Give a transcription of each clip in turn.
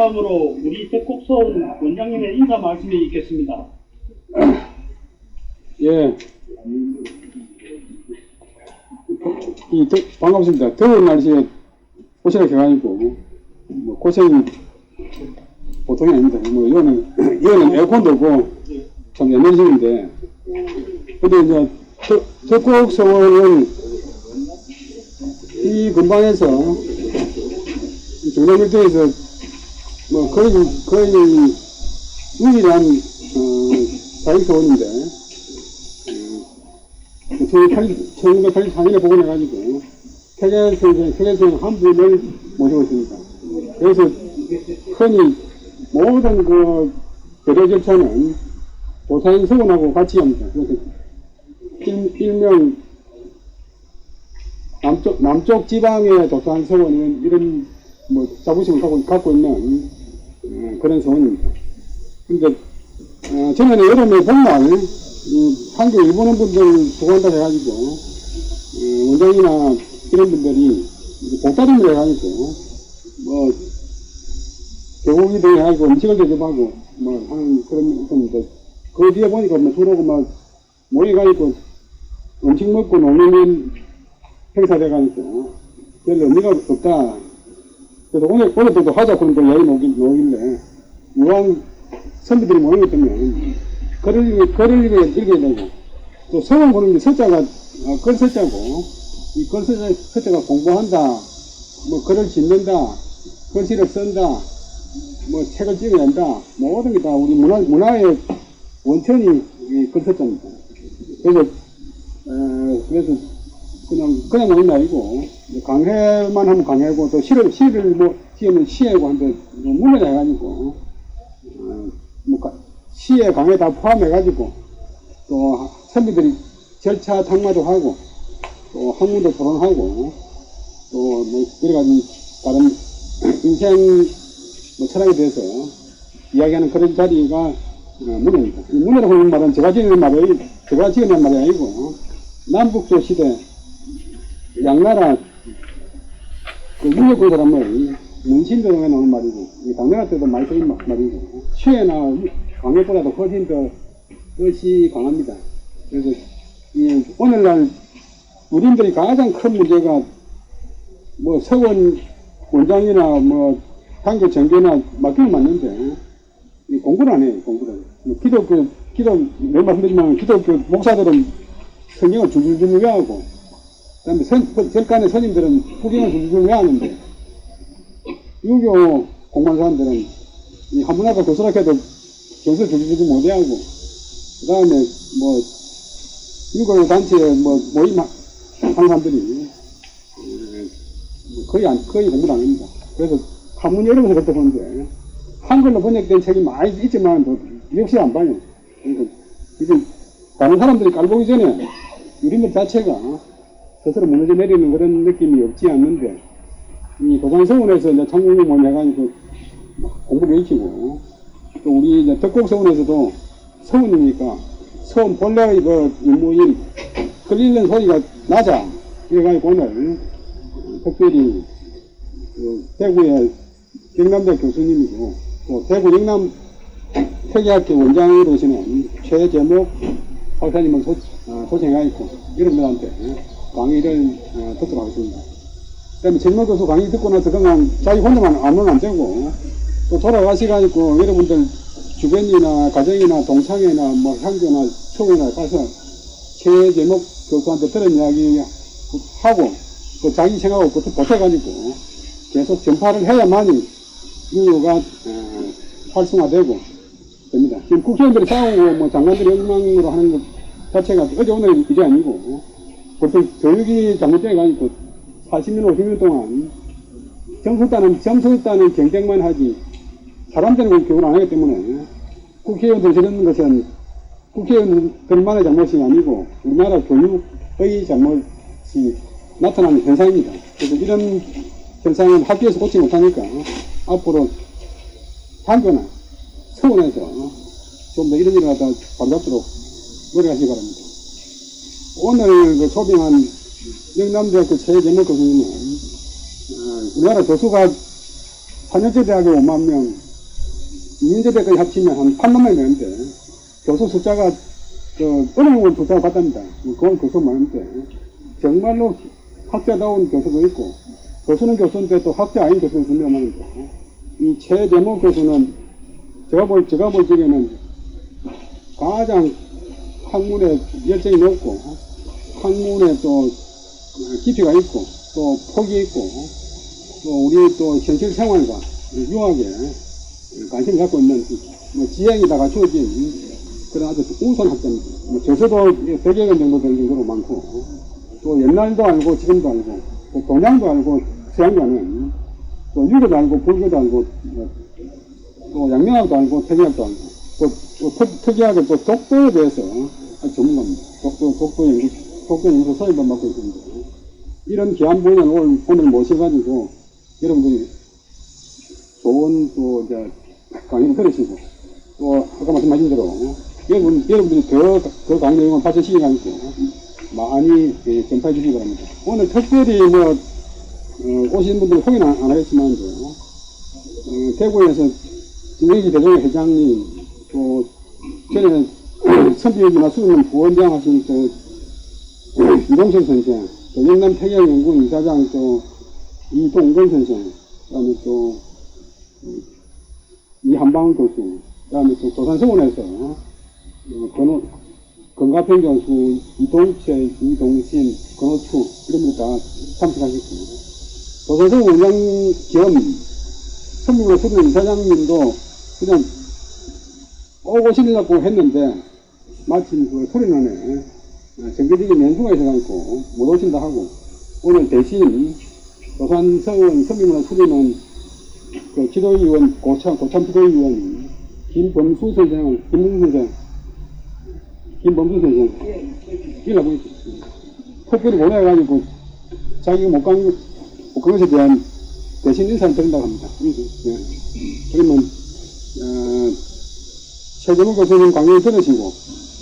다음으로 우리 덕곡선 원장님의 인사 말씀이 있겠습니다. 예. 반갑습니다. 더운 날씨에 오시라 해가지고, 고생이 보통이 아닙니다. 이거는 에어컨도 없고, 참 에너지인데, 근데 이제, 덕곡서원은 이 근방에서, 중장일도에서, 거의 유일한, 사익서원인데, 1984년에 복원해가지고 폐계선 한 분을 모시고 있습니다. 그래서 흔히 모든 그 거래 절차는 도사인 서원하고 같이 합니다. 그래서 일명 남쪽 지방의 도사인 서원은 이런 자부심을 갖고 있는 그런 서원입니다. 근데 저는 여름에 봄날 한국 일본인 분들 수고한다 해가지고 원장이나 이런 분들이 복다림을 해가지고 개고기도 해가지고 음식을 대접하고 하는 그런 건데 그 뒤에 보니까 서로 모여가지고 음식 먹고 노는 행사돼가지고 별 의미가 없다. 그래서 오늘도 하자 그런 거 여기 놓길래 이왕 선비들이 모인 것 때문에 글을 읽어야 되고, 또 성은 보는 게 서자가, 글서자고, 이 글서자가 공부한다, 글을 짓는다, 글씨를 쓴다, 책을 찍어낸다, 모든 게 다 우리 문화의 원천이 이 글서자입니다. 그래서, 그냥 오는 날이고, 강해만 하면 강해고, 또 시를 지으면 시해고 한데, 문을 해가지고, 시의 강에 다 포함해가지고, 또, 선비들이 절차 탕마도 하고, 또, 학문도 토론하고, 또, 여러 가지 다른 인생, 철학에 대해서 이야기하는 그런 자리가, 문해입니다. 이 문해라고 하는 말은 제가 지어낸 말이 아니고, 남북조 시대, 양나라, 그 유럽 그 사람의 문신도에 나오는 말이고, 당나라 때도 많이 쓰인 말이고, 시에나 강력보다도 훨씬 더 뜻이 강합니다. 그래서 오늘날 우리들이 가장 큰 문제가 서원 원장이나 당교 정교나 맡기면 맞는데 공부를 안 해요. 공부를. 늘 말씀드리지만 기독교 목사들은 성경을 줄줄줄 외우고 그다음에 절간의 스님들은 후경을 줄줄줄 외우는데 유교 공부하는 사람들은 한문학과 교수학회도 경서 줄줄줄 못해하고, 그 다음에, 유교 단체에 모임 하는 사람들이, 거의 공부를 안 합니다. 그래서, 한문이 어려워서 그렇다 보는데, 한글로 번역된 책이 많이 있지만, 역시 안 봐요. 그러니까, 이제, 다른 사람들이 깔보기 전에, 우리들 자체가 스스로 무너져 내리는 그런 느낌이 없지 않는데, 이 도산서원에서 이제 창공을 해가지고, 공부를 익히고, 또 우리 이제 덕곡서원에서도 서원이니까 서원 본래의 그 유무인 글 읽는 소리가 나자 그래가지고 오늘 특별히 대구의 경남대 교수님이고 또 대구 영남 특이학교 원장으로 오시는 최재목 박사님을 초청해가지고 여러분들한테 강의를 듣도록 하겠습니다. 그 다음에 최재목 교수 강의 듣고 나서 그냥 자기 혼자만 아무는 안 되고 또 돌아가시가지고 여러분들 주변이나 가정이나 동창회나 향교나 초회나 가서 최재목 교수한테 들은 이야기 하고 또 자기 생각하고 보태가지고 계속 전파를 해야만이 유교가 활성화되고 됩니다. 지금 국회의원들이 싸우고 장관들이 엉망으로 하는 것 자체가 어제 오늘 이게 아니고 보통 교육이 잘못돼가지고 40년 50년 동안 점수 따는 경쟁만 하지 사람들은 교육을 안 하기 때문에 국회의원들이 저러는 것은 국회의원들만의 잘못이 아니고 우리나라 교육의 잘못이 나타나는 현상입니다. 그래서 이런 현상은 학교에서 고치지 못하니까 앞으로 학교나 서원에서 좀 더 이런 일을 갖다 바로잡도록 노력하시기 바랍니다. 오늘 그 초빙한 영남대학교 최재목 교수님은 우리나라 교수가 4년제 대학에 5만 명, 2년제 대학까지 합치면 한 8만 명이 되는데, 교수 숫자가, 은행원 숫자가 같답니다. 그건 교수 많은데, 정말로 학자다운 교수도 있고, 교수는 교수인데 또 학자 아닌 교수는 분명 많은데, 이 최재모 교수는 제가 볼 적에는 가장 학문에 열정이 높고, 학문에 또 깊이가 있고, 또 폭이 있고, 또 우리 또 현실 생활과 유학에 관심을 갖고 있는 지행이 다 갖추어진 그런 아주 우수한 학자입니다. 저서도 100여 권 정도 되는 정도로 많고, 또 옛날도 알고 지금도 알고, 또 동양도 알고 서양도 아는, 또 유교도 알고 불교도 알고, 또 양명학도 알고 태계학도 알고, 또 특이하게 또 독도에 대해서 아주 전문가입니다. 독도 연구 소임을 맡고 있습니다. 이런 귀한 분을 오늘 모셔가지고 여러분들이 좋은 또 이제 강의를 들으시고, 또 아까 말씀하신 대로 여러분들이 더 강의 내용을 받으시기 바랍니다. 많이 전파해 주시기 바랍니다. 오늘 특별히 오신 분들 소개는 안 하겠지만, 대구에서 진경기 대종회 회장님, 또 전에 선비여기나 수능은 부원장 하신 이동철 선생, 또 영남 태계연구원 이사장 또 이동건 선생, 그다음에 또 이한방 교수, 그다음에 또 도산서원에서 건가평 교수, 이동채, 이동신, 건호추 이런 분들 다 참석하셨고, 도산서원 원장 겸 선비문화 수련 이사장님도 그냥 오고 싶으려고 했는데 마침 소리난에 정기적인 연수가 있어가지고 못 오신다 하고, 오늘 대신 도산서원 선비문화 수련은 지도위원, 고참 지도위원 김범수 선생, 일하고 있습니다. 특별히 보내가지고 자기가 못 간 것에 대한 대신 인사를 드린다고 합니다. 네. 그러면 최재무 교수님 강의를 들으시고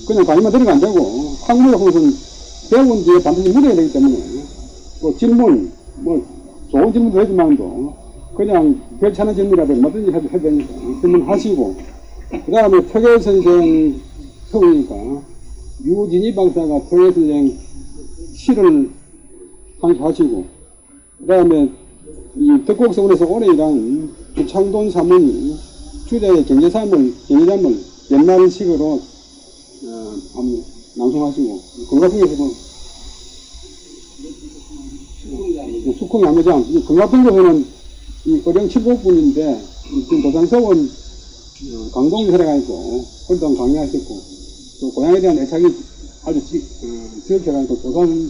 그냥 강의만 들으면 안 되고, 학문의 것은 배운 뒤에 반드시 물어야 되기 때문에, 또 질문, 좋은 질문도 하지만도 그냥 괜찮은 질문이라도 뭐든지 해도 되니까 질문하시고, 그 다음에 특혜 선생 서우니까 유진희 박사가 특혜 선생 시를 하시고, 그 다음에 이 덕곡서원에서 오래 일한 주창돈 사모님 주제의 경제담을 옛날 식으로 한번 낭송하시고, 건가평에서도 숙콩 야매장, 건가평에서는 이 어령 7곡분인데 지금 도산서원 강동에 살아가지고 혼자 강의하셨고, 또 고향에 대한 애착이 아주 지역해가지고 도산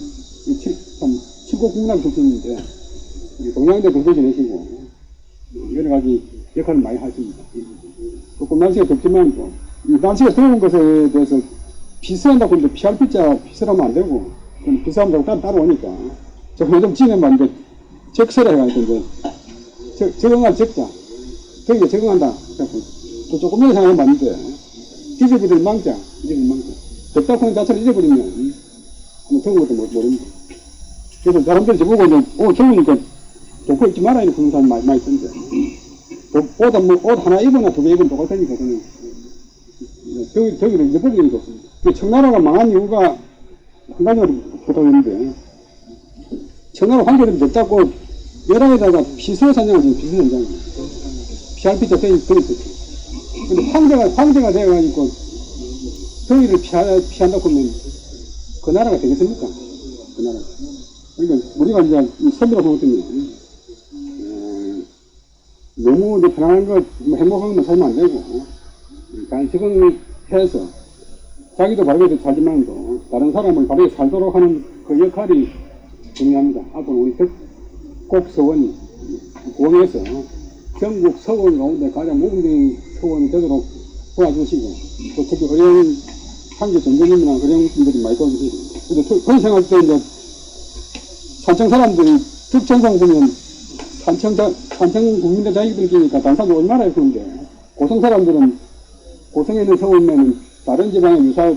7곡국문학 출신인데 동양대 교수 지내시고 여러 가지 역할을 많이 하십니다. 조금 날씨가 덥지만 이 날씨가 더운 것에 대해서 피서한다고 이제 PRP자 피서하면 안 되고, 피서하면 따라오니까 조금 좀 지내면 이제 적설을 해가지고 이제 적응할 적자, 저기 적응한다. 또 조금 전에 생각하면 맞는데, 잊어버릴 망자. 덥다 보니 자체를 잊어버리면 아마 적은 것도 모릅니다. 그래서 사람들이 저보고 이제 더우니까 덮고 입지 말아야 그런 사람 많이 있던데, 옷 하나 입으나 두 개 입으면 똑같으니까 저는 저기를 잊어버리는 게 없습니다. 청나라가 망한 이유가 한 가지로 붙어있는데, 청나라 황제들이 냈다고 열왕에다가 피서산장을 지금 피서산장이에요. PRP자 되어있었죠. 근데 황제가 되어가지고 저기를 피한다고 하면 그 나라가 되겠습니까? 그 나라. 그러니까 우리가 이제 선비라고 생각하면 너무 이제 편안한 것, 행복한 것만 살면 안 되고, 잘 적응해서 자기도 바르게 살지만도 다른 사람을 바르게 살도록 하는 그 역할이 중요합니다. 앞으로 우리 덕곡서원이 구원에서 전국 서원 가운데 가장 모범적인 서원이 되도록 도와주시고, 또 특히 어려운 한계 전도님이나 어려운 분들이 많이 도와주시고, 근데 그런 생각할 때 이제 산청 사람들이 득천성 보면 산청 국민들 자기들끼니까 다른 사람들 얼마나 예쁜데, 고성 사람들은 고성에 있는 서울면은 다른 지방에 유사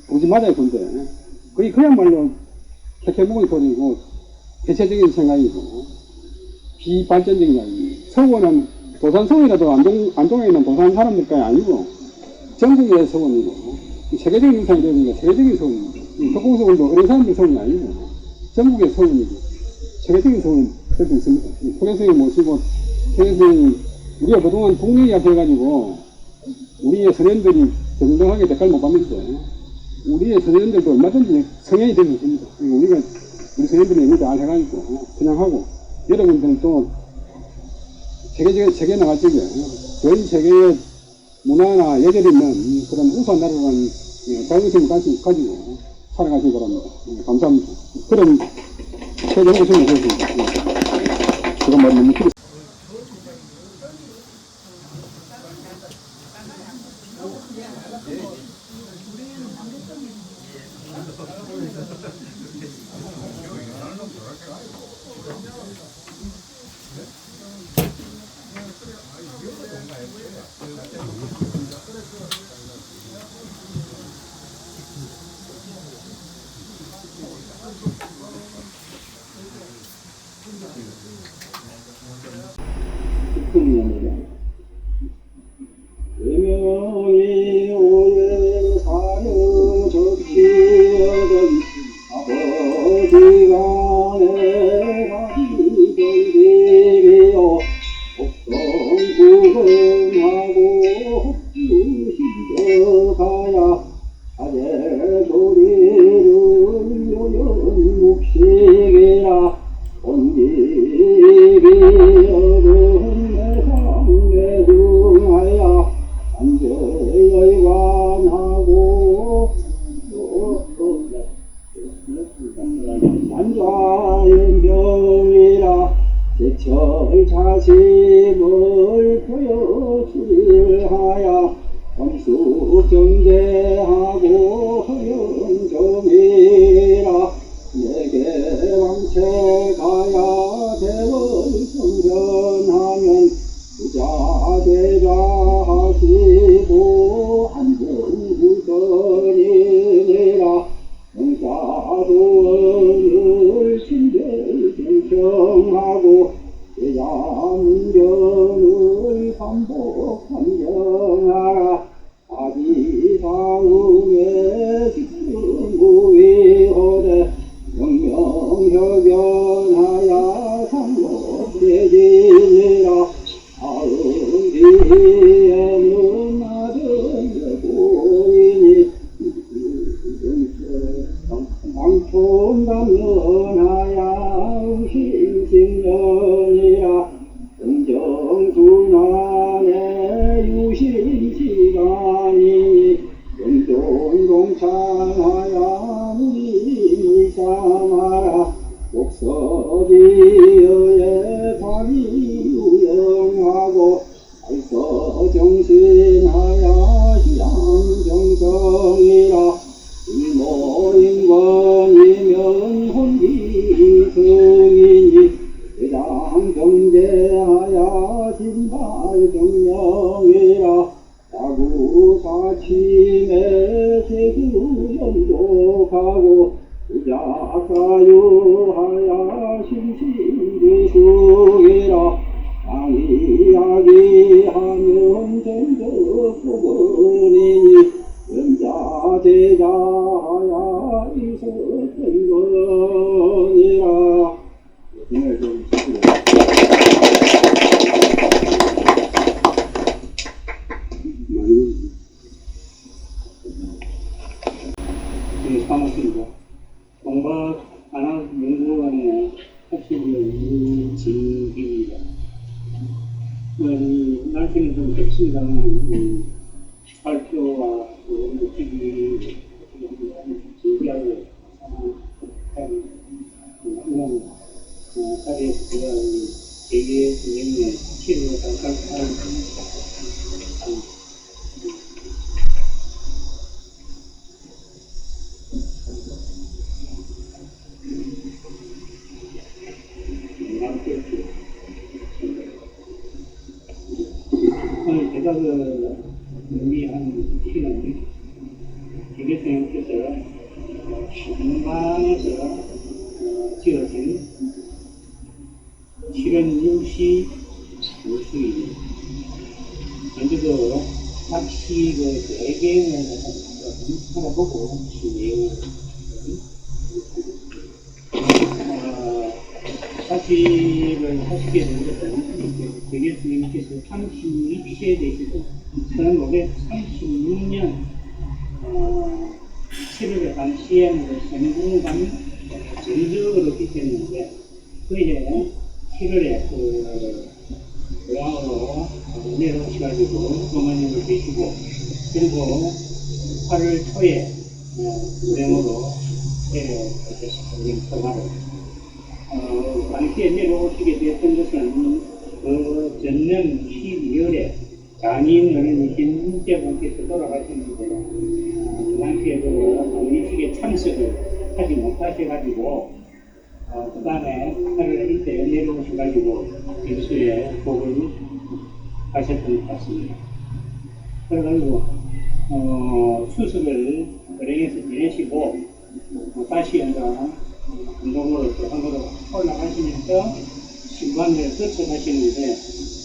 보지 말아야 예쁜데, 그야말로 캐캐묵은 소리고 폐쇄적인 생각이고 비발전적인 이야기, 서원은 도산서원이라도 안동에 있는 도산 사람들까지 아니고 전국의 서원이고 세계적인 유산이 되니까 세계적인 서원입니다. 석공서원도 어린 사람들 서원이 아니고 전국의 서원이고 세계적인 서원이 될 수 있습니다. 토교수님 모시고 토교수님 우리가 그동안 동네 이야기 해가지고 우리의 선현들이 정당하게 대가를 못 받는데 우리의 선현들도 얼마든지 성현이 될 수 있습니다. 우리가 우리 선현들이 너무 잘 해가지고 그냥 여러분들은 또 세계 나갈 적에 저희 세계의 문화나 예절이 있는 그런 우수한 나라라는 자긍심을 가지고 살아가시기 바랍니다. 감사합니다. 그런 최종 고생을 하셨습니다. 그런 말이 너무 길었습니다. 외명이 오래 사는 적시여던 아버지가 내가 이던 집이여 복성 구성하고 힘들어가야 아재소리를 요연 묵식이라 온집이 어른 내상내 중하여 안저여관하고 난좌의 명이라 제철 자심을 보여주리하여 엄숙 경계하고 허영정이라 내게 왕채가야 대월 성전하면 부자되자 하시고 한정구선이니라 영사도원을 신별경청하고 제자문경을 반복함경하라 아비사응의 직승구위호대 명명혁연하야 상록대지니라 아응비에는 아들 고인이 방촌담론하야 의심신년이라 정정순환의 유신시간이니 영존동찬하야 무림을 삼아라 독서지어의 밤이 유영하고 알서정신하야 희양정성이라 일모인권이면 혼기승이니 대장경제하야 진발경명이라 자구사침에 제주연족하고 부자사유하야 심신비숙이라 강의하기하면 전적부분이니 연자제자하야 있었던 거니라. 반갑습니다. 동박 안학연구원의 학생의 이진입니다. 날씨는 좀 덥습니다만 발표와 녹색이 준비하고 이런 자리에서 제가 대개 선생님의 치료를 잠깐 하는 오늘 제가 준비한 시는 기계선생님께서 한반에서 지어진 실현유시 무수히 먼저 그 낚시 그 대개를 알아보고 내용을 낚시를 하시게 된 것은 대개 스님께서 32시에 되시고 1536년 7월에 당시에는 생중간 전적으로 비켰는데 그해 7월에 고향으로 내려오셔가지고 어머님을 계시고 그리고 8월 초에 고향으로 내려오셨습니다. 토마로 당시에 내려오시게 되었던 것은 그 전년 12월에 장인 어른이신 문제분께서 돌아가셨는데 그 당시에 그 장례식에 참석을 하지 못하셔가지고 그 다음에 8월 이때 내려오셔가지고 일수에 복을 하셨던 것 같습니다. 그래가지고 추석을 은행에서 지내시고 다시 운동으로 또 한번으로 올라가시면서 신관을 거쳐가시는데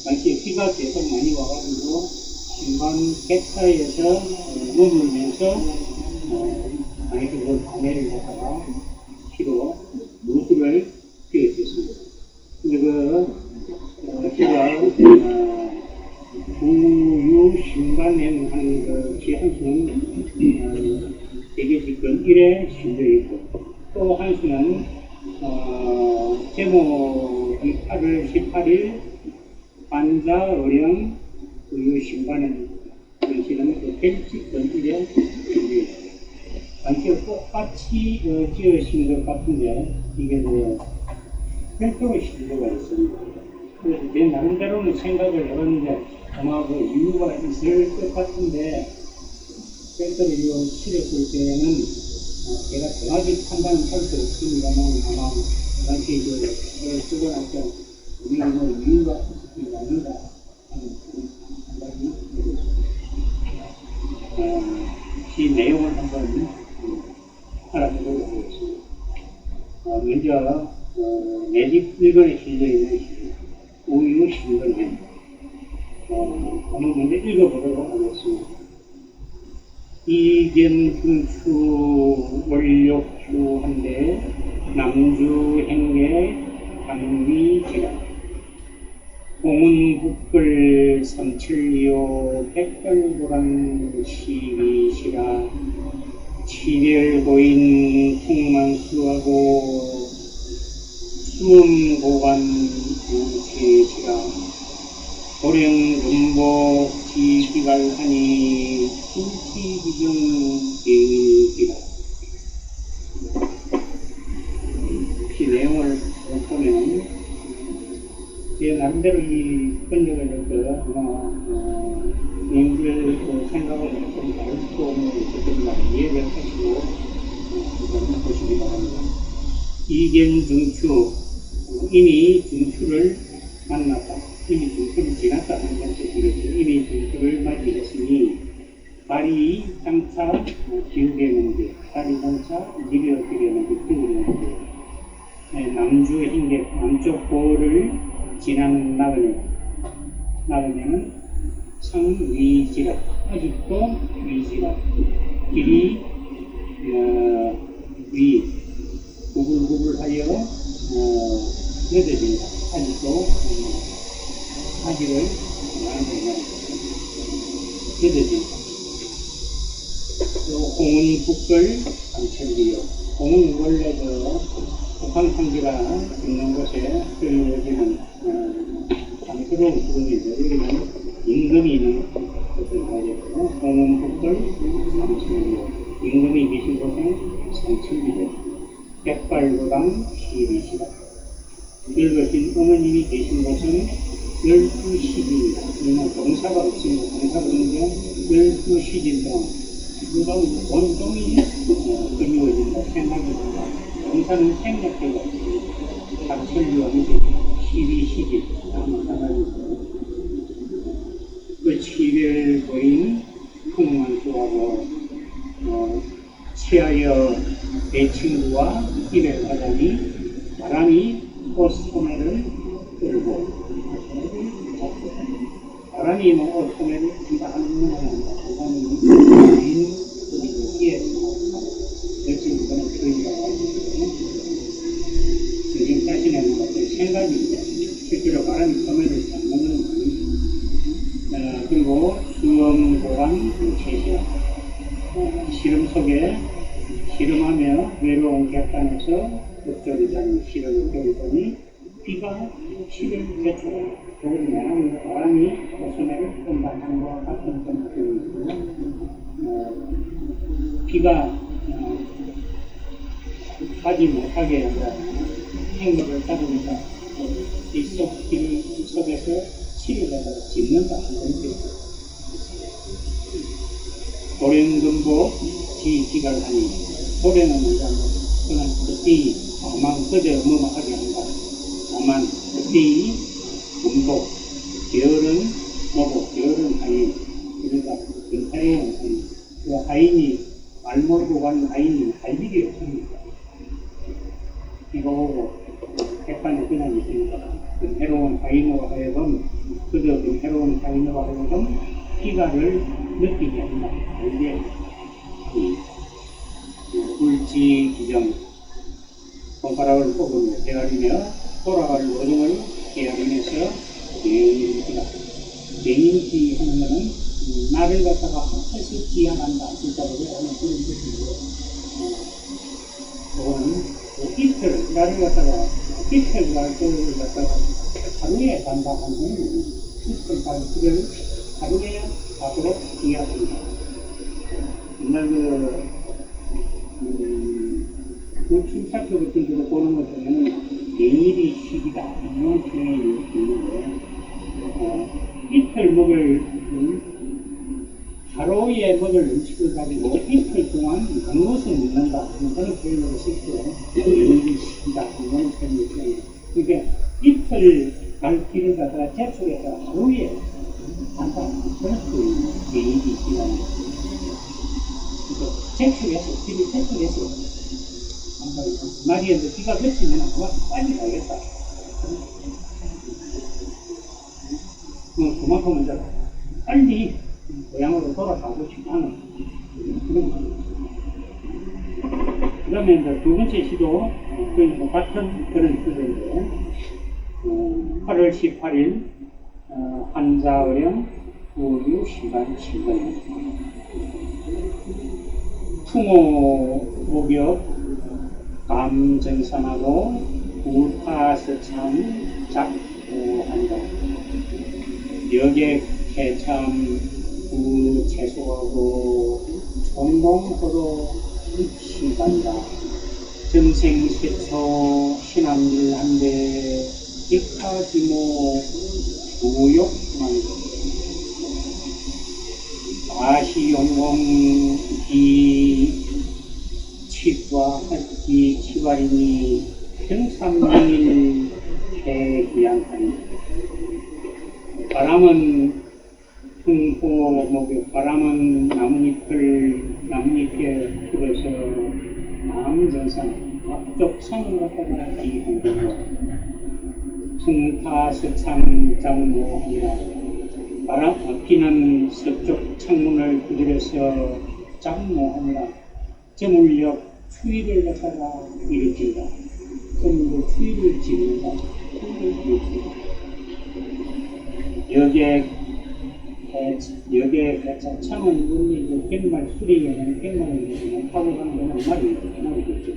당시에 비가 계속 많이 와가지고 신관 객사에서 머물면서 그 방해를 하다가 피로 무술을 뛰어있었습니다. 근데 제가 구유신관행 하는 그 시한수는 대개 지금 1에 실려있고 또 한 수는 제목이 8월 18일 반자어령 구유신관행 그 시는 그 벨직권 1에 실려있고 당시에 똑같이 지으신 것 같은데 이게 별도의 신조가 있습니다. 그래서 제 나름대로는 생각을 해봤는데 아마 그 이유가 있을 것 같은데 별도로 이거 치렀을 때는 제가 정확히 판단할 수 없습니다만 아마 당시 쓰거나 우리가 뭐 이유가 있을 게 아닌가 하는 생각이 들었습니다. 이 내용을 한번 알아보도록 하겠습니다. 먼저 내집 1권에 실려있는 우유 신건행 한번 먼저 읽어보도록 하겠습니다. 이견중추 원력주한데 남주행계 강위지라 공운북글 삼칠리오 백걸보란 시기시라 치별고인 풍만수하고 수음고관 우체시라 도령금복 지기갈하니 술치기경 대기라. 이 내용을 보면 제 나름대로 이 번역을 아마 인들 생각을 좀 다를 수도 있겠지만 이해를 하시고 한번 보시기 바랍니다. 이견 중추 이미 중추를 만났다. 이미 중추를 지났다는 것을 이렇게 이미 중추를 맞이했으니 발이 장차 기우게는데 발이 장차 미려지게는데 기우게는데 남주 hin객 남쪽 고를 지나는 나그네는 상위지라 아직도 위지라 길이 위 구불구불하여 늦어진다. 아직도 하기를 늦어진다. 공은 북글 감찰리요. 공은 원래 북한상지가 있는 곳에 여기는 장스러운 구름인데 여기는 임금이 있는 곳을 가야겠고 공은 북글 감찰리요. 임금이 계신 곳은 상칠리요. 백발고당 시리시다. 늙으신 어머님이 계신 곳은 12시기입니다. 그러면 동사가 없습니다. 동사가 없는데 12시기 동안 원동이 그리워진다. 생각이 든다. 동사는 생략되고 박철류하면 12시기 그 치별고인 풍만수하고 치하여 내 친구와 입에 가자니 바람이 꽃소매를 끌고 바람이 뭐 소매를 준다 하는 건 아니다. 바람이 긴 그리고 이에 열심히 그런 표현이라고 하기 때문에 선생님 자신의 어떤 생각이 실제로 바람이 소매를 잡는 건 아닙니다. 그리고 수험 보관 최시와 시름 속에 시름하며 외로운 객단에서 읍조리 자는 시름을 겨루더니 비가 시를 제쳐라. 그러면 바람이 소매를 끈다 하는 것과 같은 표현이고요. 비가 가지 못하게 행로를 따르니까 이 속에서 시를 갖다가 짚는다 하는 뜻이에요. 도련금보 기갈하니 도련은 그냥 그때의 다만 그저 뭐하게 한다. 다만 그때의 금보 계열은 뭐고 계열은 하인 그러니까 근사해온 하인 그 하인이 말 몰고 간 하인이 할 일이 없습니다. 이거 보고 객관에 그냥 있으니까 근해로운 하인으로 하여금 그저 근해로운 하인으로 하여금 피가를 느끼게 한다. 이게 울지 기정 손가락을 뽑으며 헤아리며 돌아갈 노동을 헤아리면서 갱인기다. 갱인기 하는 것은 나를 갖다가 한없이 지향한다. 진짜로 하는 그런 뜻이고 그거는 이틀 나를 갖다가 이틀 날짜를 갖다가 하루에 간다 하는 것은 이틀 날짜를 하루에 가도록 이해합니다. 옛날 그 침착도 같은 데로 보는 것 중에는 내일이 식이다 이런 표현이 있는데 이틀 먹을 하루에 먹을 음식을 가지고 이틀 동안 무엇을 먹는다 그런 표현으로 쓸때 내일이 식이다 이런 표현이 있어요. 그러니까 이틀 갈 길을 갖다가 제출해서 하루에 간다 그런 내일이 식이라는 거죠. 제출해서 길을 제출해서 말이었는데 비가 그치면 빨리 가야겠다. 그만큼은 이제 빨리 고향으로 돌아가고 싶다는 그런 거예요. 그 다음에 이제 두 번째 시도 거의 같은 그런 뜻인데 8월 18일 한자어령 우유 시간 7분 풍호 목욕 감정산하고 울파서참 작고한다. 여객 해참 우채소하고 총동서로 입시간다. 정생세초 신암일한데 익하지모 우욕만다. 아시용공 이 치과 이 치발이니 평삼일 해기양하니 바람은 풍호목욕 바람은 나뭇잎에 불어서 남전산 앞쪽 산을 갖다가 기한다고 풍파석참 장모하니라 바람 비는 서쪽 창문을 두드려서 장모하니라 저물력 추위를 갖다가 일으킨다. 저물력 추위를 지른다. 여기에 참은 분이 갯말 수리에는 갯말을 타고 가는 거는 말이겠죠.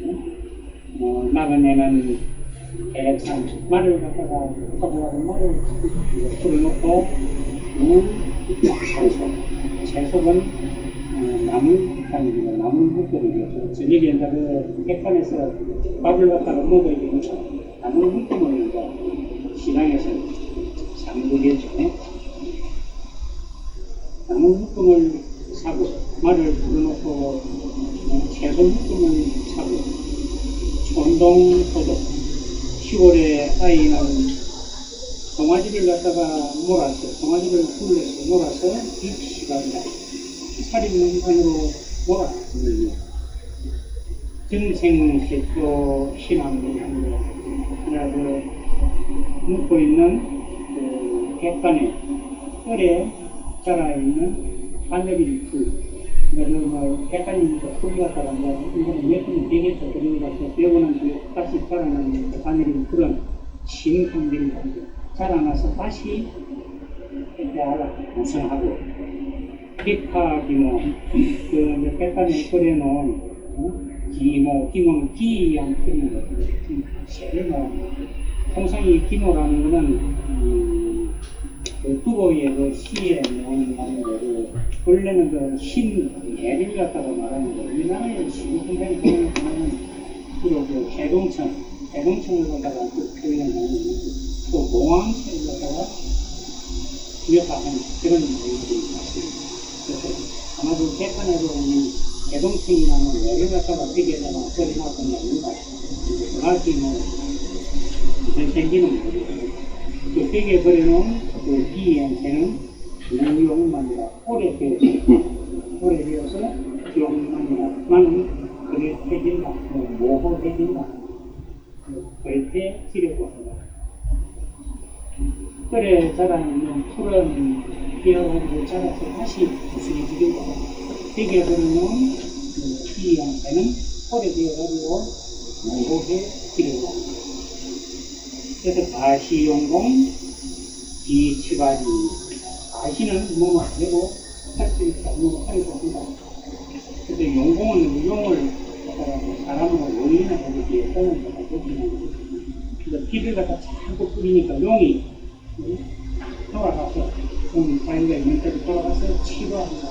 나그네는 참 말을 갖다가 타고 가는 말을 풀어놓고 채소는 나물 당기고 나물 묶음이죠. 저녁에 이제 그 백반에서 밥을 갖다가 먹어야 되니까 나물 묶음을 이제 시장에서 상부겠죠. 나물 묶음을 사고 말을 풀어놓고 채소 묶음을 사고 촌동소독 10월에 아이는 송아지를 갖다가 몰아서 송아지를 굴려서 몰아서 입시간다. 살인문간으로 몰아주거든요. 정생세초 신앙문간으로 그래서 묻고 있는 객관에 뻘에 자라있는 하늘이 풀. 그러니까 뭐 백간이니까 풀이 갖다가 이거는 몇 분이 되겠죠. 그러고 가서 빼고 난 뒤에 다시 자라나는 그 하늘이 풀은 신황들이 자라나서 다시 이렇게 완성하고 백화기모 그 백간에 끓여놓은 기모는 기이한 풀인 거죠. 새를 말합니다. 통상 이 기모라는 거는 그 두보의 그 시에 나오는 말인데 원래는 그 흰 애를 갖다가 말하는 거. 우리나라의 시민분들이 보면 주로 그 해동청을 갖다가 그 표현을 많이 하고 또 공황체를 갖다가 구역화하는 그런 내용들이 있습니다. 그래서 아마 그 개판에서 오는 해동청이라는 애를 갖다가 벽에다가 걸어놨던 게 아닌가. 정확히 뭐 무슨 생기는 모르겠어요. 그 벽에 버려놓은 그 비행체는 무용만이라 오래 되어서 용만이라만 그게 해진다, 모호해진다. 그럴 때 지려고 합니다. 뻘에 자라있는 풀은 베어가지고 자라서 다시 부스러지게 벽에 버려놓은 비행체는 오래 되어가지고 모호해지려고 합니다. 그래서 가시용공, 비치바지, 가시는 몸을 안 되고 살수 없는 살이 됩니다. 그래서 용공은 용을 사람으로 원인을 하기 위해 떠는 것을 느끼는 거죠. 그래서 피를 갖다 자꾸 뿌리니까 용이 돌아가서 용이 자기가 있는 데로 돌아가서 치료합니다.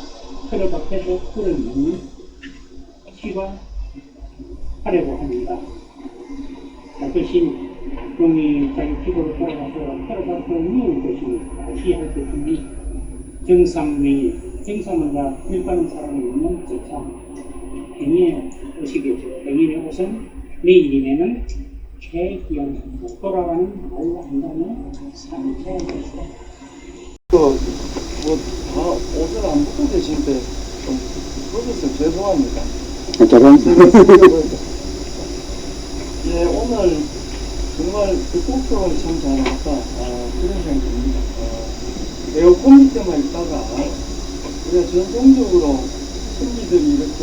그를 밖에서 풀을 먹는 치료하려고 합니다. 그것이 용이 자기 피부로 돌아가서 털어가서 누울 것이 다시 할 것이니 정상명의 정상은 다 일반인 사람이 있는 정상 행위의 의식이죠. 행위의 옷은 내일이면은 최기영상으로 돌아가는 말랑당의 상태의 것이다. 다 옷을 안 벗고 계신데 좀 벗어서 죄송합니다. 예, 오늘 정말 극복성을 참 잘했다. 그런 생각이 듭니다. 에어컨 밑에만 있다가 우리가 전통적으로 손님들이 이렇게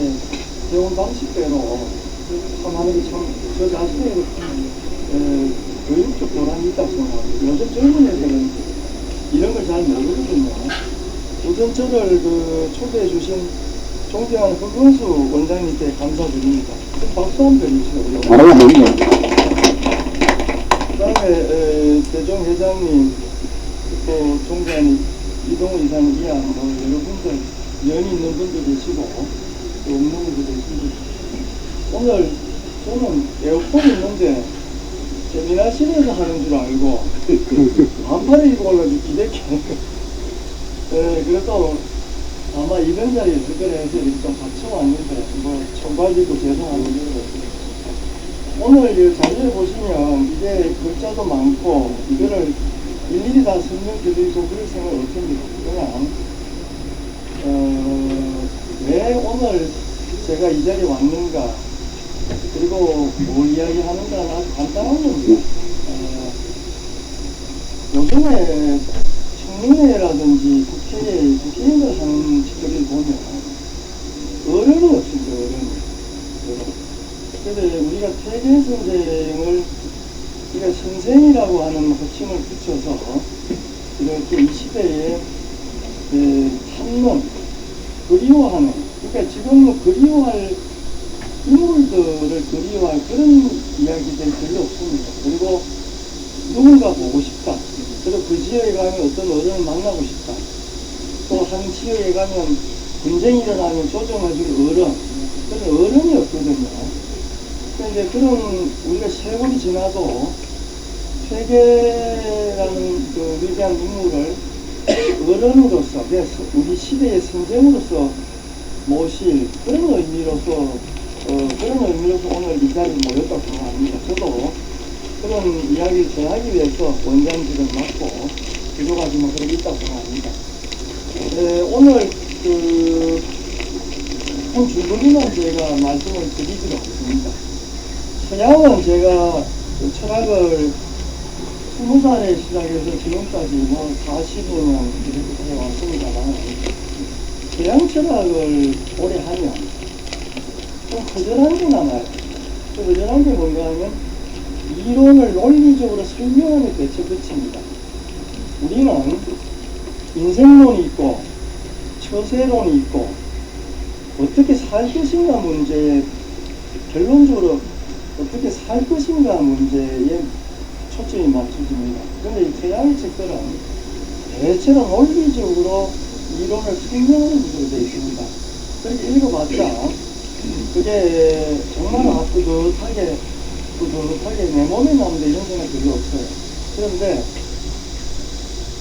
배운 방식대로 참 하는 게 참 저 자신에게 교육적 보람이 있다고 생각합니다. 요즘 젊은 애들은 이런 걸 잘 모르거든요. 우선 저를 초대해 주신 존경하는 흑은수 원장님께 감사드립니다. 박수 한번 해주시고요. 그 다음에 대종 회장님, 또 존경하는 이동훈 이사님 이하 여러분들 연이 있는 분도 계시고 또 없는 분도 계시고 오늘 저는 에어컨이 있는데 세미나실에서 하는 줄 알고 반팔을 입고 올라가지고 기대했겠네요. 그래도 아마 이런 자리에 있을 거라 해서 이렇게 좀 받쳐왔는데 뭐 청바지 입고 죄송합니다. 오늘 자료에 보시면 이게 글자도 많고 이거를 일일이 다 설명드리고 그럴 생각 없습니다. 그냥 왜 오늘 제가 이 자리에 왔는가 그리고 뭘 이야기하는가는 아주 간단한 겁니다. 요즘에 청문회라든지 국회의원들 하는 짓거리를 보면 어른이 없습니다. 어른이. 그래서 우리가 퇴계 선생을 우리가 선생이라고 하는 호칭을 붙여서 이렇게 이 시대에 탐론, 그리워하는, 그러니까 지금 그리워할 인물들을 그리워할 그런 이야기들이 별로 없습니다. 그리고 누군가 보고 싶다. 그리고 그 지역에 가면 어떤 어른을 만나고 싶다. 또 한 지역에 가면 분쟁이 일어나면 조정해줄 어른. 그런 어른이 없거든요. 그런데 그런 우리가 세월이 지나도 퇴계라는 그 위대한 인물을 어른으로서, 우리 시대의 선생으로서 모실 그런 의미로서 오늘 이 자리에 모였다고 생각합니다. 저도 그런 이야기를 전하기 위해서 원장직을 맡고 기도가지고 그렇게 있다고 생각합니다. 오늘 한 줄거리만 제가 말씀을 드리지는 않습니다. 서양은 제가 철학을 20살에 시작해서 지금까지 뭐 40년 이렇게 해왔습니다만, 대양 철학을 오래 하면 좀 허전한 게 남아요. 그 허전한 게 뭔가 하면 이론을 논리적으로 설명하는 대체 끝입니다. 우리는 인생론이 있고 처세론이 있고 어떻게 살 것인가 문제에 결론적으로 어떻게 살 것인가 문제에 초점이 맞춰집니다. 그런데 이 태양의 책들은 대체로 논리적으로 이론을 설명하는 구조로 되어 있습니다. 그렇게 읽어봤자 그게 정말 뿌듯하게 내 몸에 남는다 이런 생각이 별로 없어요. 그런데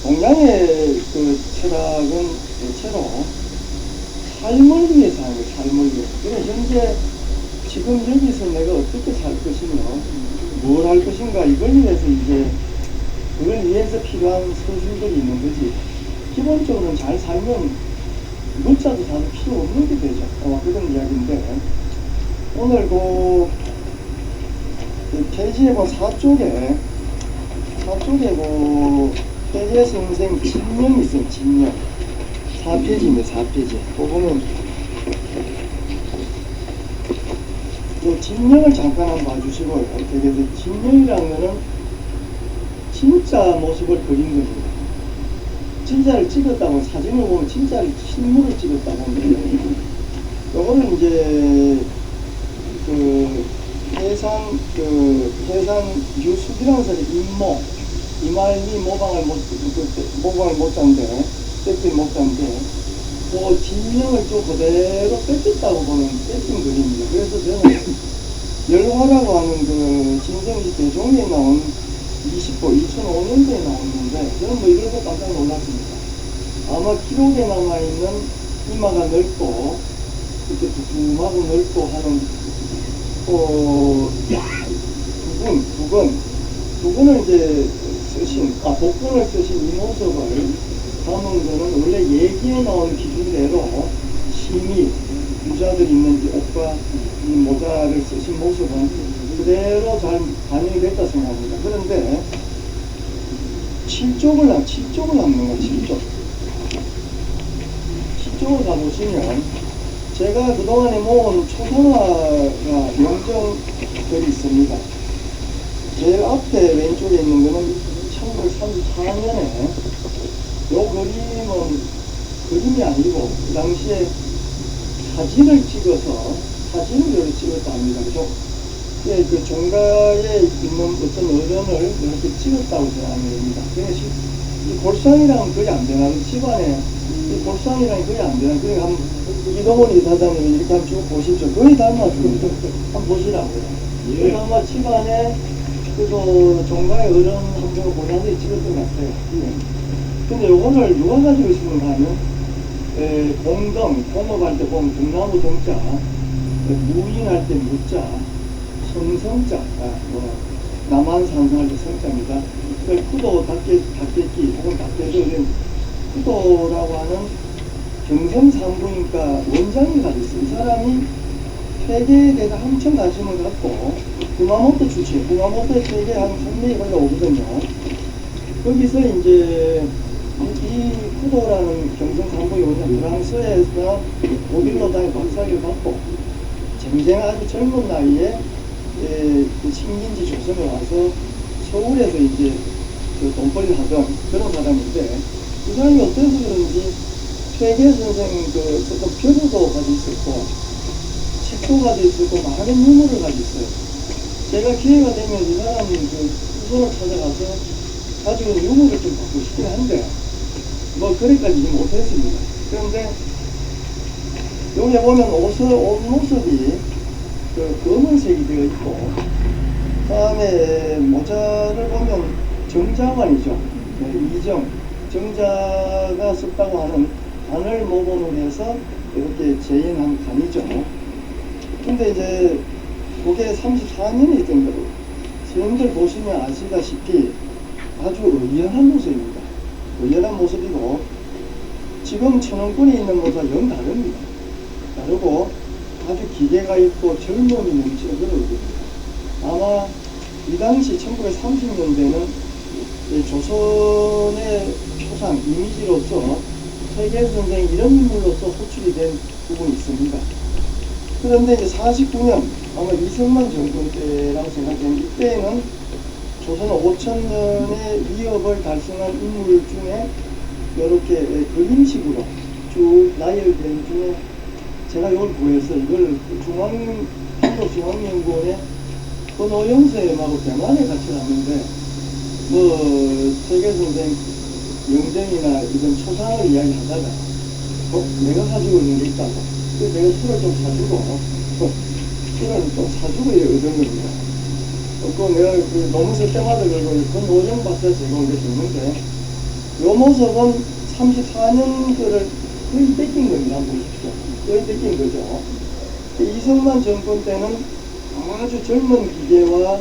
동양의 그 철학은 대체로 삶을 위해서 하는 거예요. 삶을 위해. 그래서 현재 지금 여기서 내가 어떻게 살 것이며 뭘 할 것인가 이걸 위해서 이제 그걸 위해서 필요한 서술들이 있는 거지. 기본적으로는 잘 살면 문자도 사실 필요 없는 게 되죠. 그런 이야기인데 오늘 그 페이지에 뭐 4쪽에 뭐 페이지에 선생 진명이 있어요. 진명 4페이지입니다. 4페이지 보면 이 진명을 잠깐 한번 봐주시고요. 되게 진명이라는 거는 진짜 모습을 그린 겁니다. 진짜를 찍었다고 사진을 보면 진짜를 실물을 찍었다고 합니다. 요거는 이제 해산 유수비라는 사람이 임모 이말리 모방을 못 잔데 뺏긴 못 잔데 그 진명을 좀 그대로 뺏겼다고 보는 뺏긴 그림입니다. 그래서 저는 열화라고 하는 그 진성시 대종에 나온 2005년도에 나왔는데 저는 뭐 이걸 보고 깜짝 놀랐습니다. 아마 기록에 남아있는 이마가 넓고 이렇게 두툼하고 넓고 하는 두근을 이제 쓰신 복근을 쓰신 이 모습을 담은 거는 원래 얘기에 나온 기준대로 심의 유자들이 있는 옷과 이 모자를 쓰신 모습은 그대로 잘 반영이 됐다 생각합니다. 그런데 7쪽을 남는 거예요. 7쪽을 가보시면 제가 그동안에 모은 초상화가 영정들이 있습니다. 제일 앞에 왼쪽에 있는 거는 1934년에 요 그림은 그림이 아니고 그 당시에 사진을 찍었다 합니다. 그죠? 예, 그 종가에 있는 어떤 어른을 이렇게 찍었다고 생각하면 됩니다. 그래서 이 골상이랑은 거의 안 되나? 집안에 이 골상이랑은 거의 안 되나? 그래, 한번 이동원 이사장님이 이렇게 한번 쭉 보십시오. 거의 닮았습니다. 한번 보시라고요. 예. 아마 집안에 그래서 종가의 어른 한 분을 보면서 찍었던 것 같아요. 예. 근데 요거를 누가 가지고 있으면 하면 공동, 공업할 때 보면 등나무 동자, 무인할 때 무자, 성성자, 남한산성할 때 성자입니다. 구도 닭개끼 혹은 닭개들은 구도라고 하는 경성산부인과 원장이 가지고 있어요. 이 사람이 세계에 대해서 엄청 관심을 갖고 구마모토 출신, 구마모토에 세계 한 3명이 올라오거든요. 거기서 이제 이 쿠도라는 경성산부의 원장 프랑스에서 오빌로다의 박사학위를 받고 쟁쟁 아주 젊은 나이에 그 식민지 조선에 와서 서울에서 이제 그 돈벌이를 하던 그런 사람인데 이 사람이 어때서 그런지 퇴계 선생 그 어떤 표류도 가지고 있었고 책도 가지고 있었고 많은 유물을 가지고 있어요. 제가 기회가 되면 이 사람 그 후손을 찾아가서 가지고 있는 유물을 좀 받고 싶긴 한데 뭐 그래까지 못했습니다. 그런데 여기 보면 옷 모습이 그 검은색이 되어 있고 다음에 모자를 보면 정자관이죠. 이정 정자가 썼다고 하는 관을 모본으로 해서 이렇게 재현한 관이죠. 근데 이제 그게 34년이 된 거예요. 선생님들 보시면 아시다시피 아주 의연한 모습입니다. 의연한 모습이고 지금 천원권에 있는 모습과 영 다릅니다. 다르고 아주 기계가 있고 젊음이 넘치는 그런 의입니다. 아마 이 당시 1930년대는 이 조선의 표상, 이미지로서 세계 선생 이런 인물로서 호출이 된 부분이 있습니다. 그런데 이제 49년 아마 이승만 정권 때라고 생각되는 이때에는 조선 5천년의 위협을 달성한 인물 중에 이렇게 그림식으로 쭉 나열된 중에 제가 이걸 구해서 이걸 한국중앙연구원에 노영 선생님하고 대만에 같이 갔는데 뭐 세계선생 영정이나 이런 초상을 이야기하다가 내가 가지고 있는 게 있다고 그래서 내가 술을 좀 사주고 술을 좀 사주고 얻은 겁니다. 그 내가 그 너무 쓸 때마다 그 노영 박사 제공을 줬는데 요 모습은 34년 거를 거의 뺏긴 겁니다. 한번 보십시오. 거의 뺏긴 거죠. 이승만 정권 때는 아주 젊은 기계와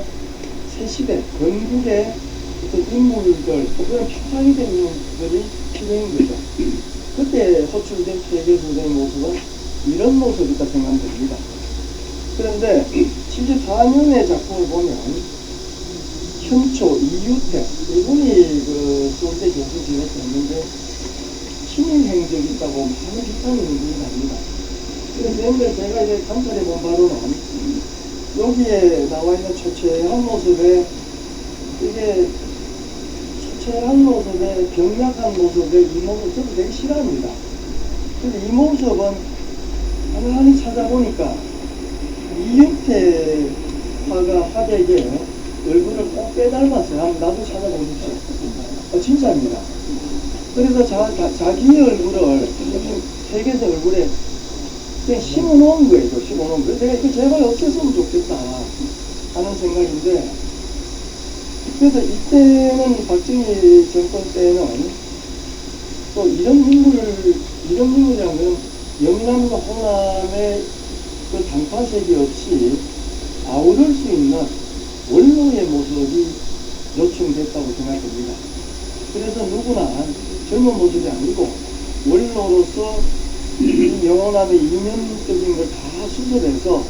새시대, 건국의 어떤 인물들, 그런 표상이 된 인물들이 필요한 거죠. 그때 호출된 세계선생의 모습은 이런 모습이다 생각됩니다. 그런데 74년의 작품을 보면 현초 이유태 이분이 그 서울대 교수 지냈었는데 친일 행적이 있다고 많은 비판이 있는 분이 아닙니다. 그래서 옛날에 제가 이제 관찰해 본 바로는 여기에 나와 있는 초췌한 모습에 이게 초췌한 모습에 병약한 모습에 이 모습 저도 되게 싫어합니다. 근데 이 모습은 가만히 찾아보니까 이윤태 화가 화백의 얼굴을 꼭 빼닮았어요. 한번 나도 찾아보십시오. 진짜입니다. 그래서 자기의 얼굴을 세계에서 얼굴에 그냥 심어놓은 거예요. 심어놓은 거예요. 내가 이거 제발 없앴으면 좋겠다 하는 생각인데 그래서 이때는 박정희 정권 때는 또 이런 인물이라면 영남과 호남의 그 단파색이 없이 아우를 수 있는 원로의 모습이 요청됐다고 생각됩니다. 그래서 누구나 젊은 모습이 아니고 원로로서 이 영원함의 이면적인 걸 다 수술해서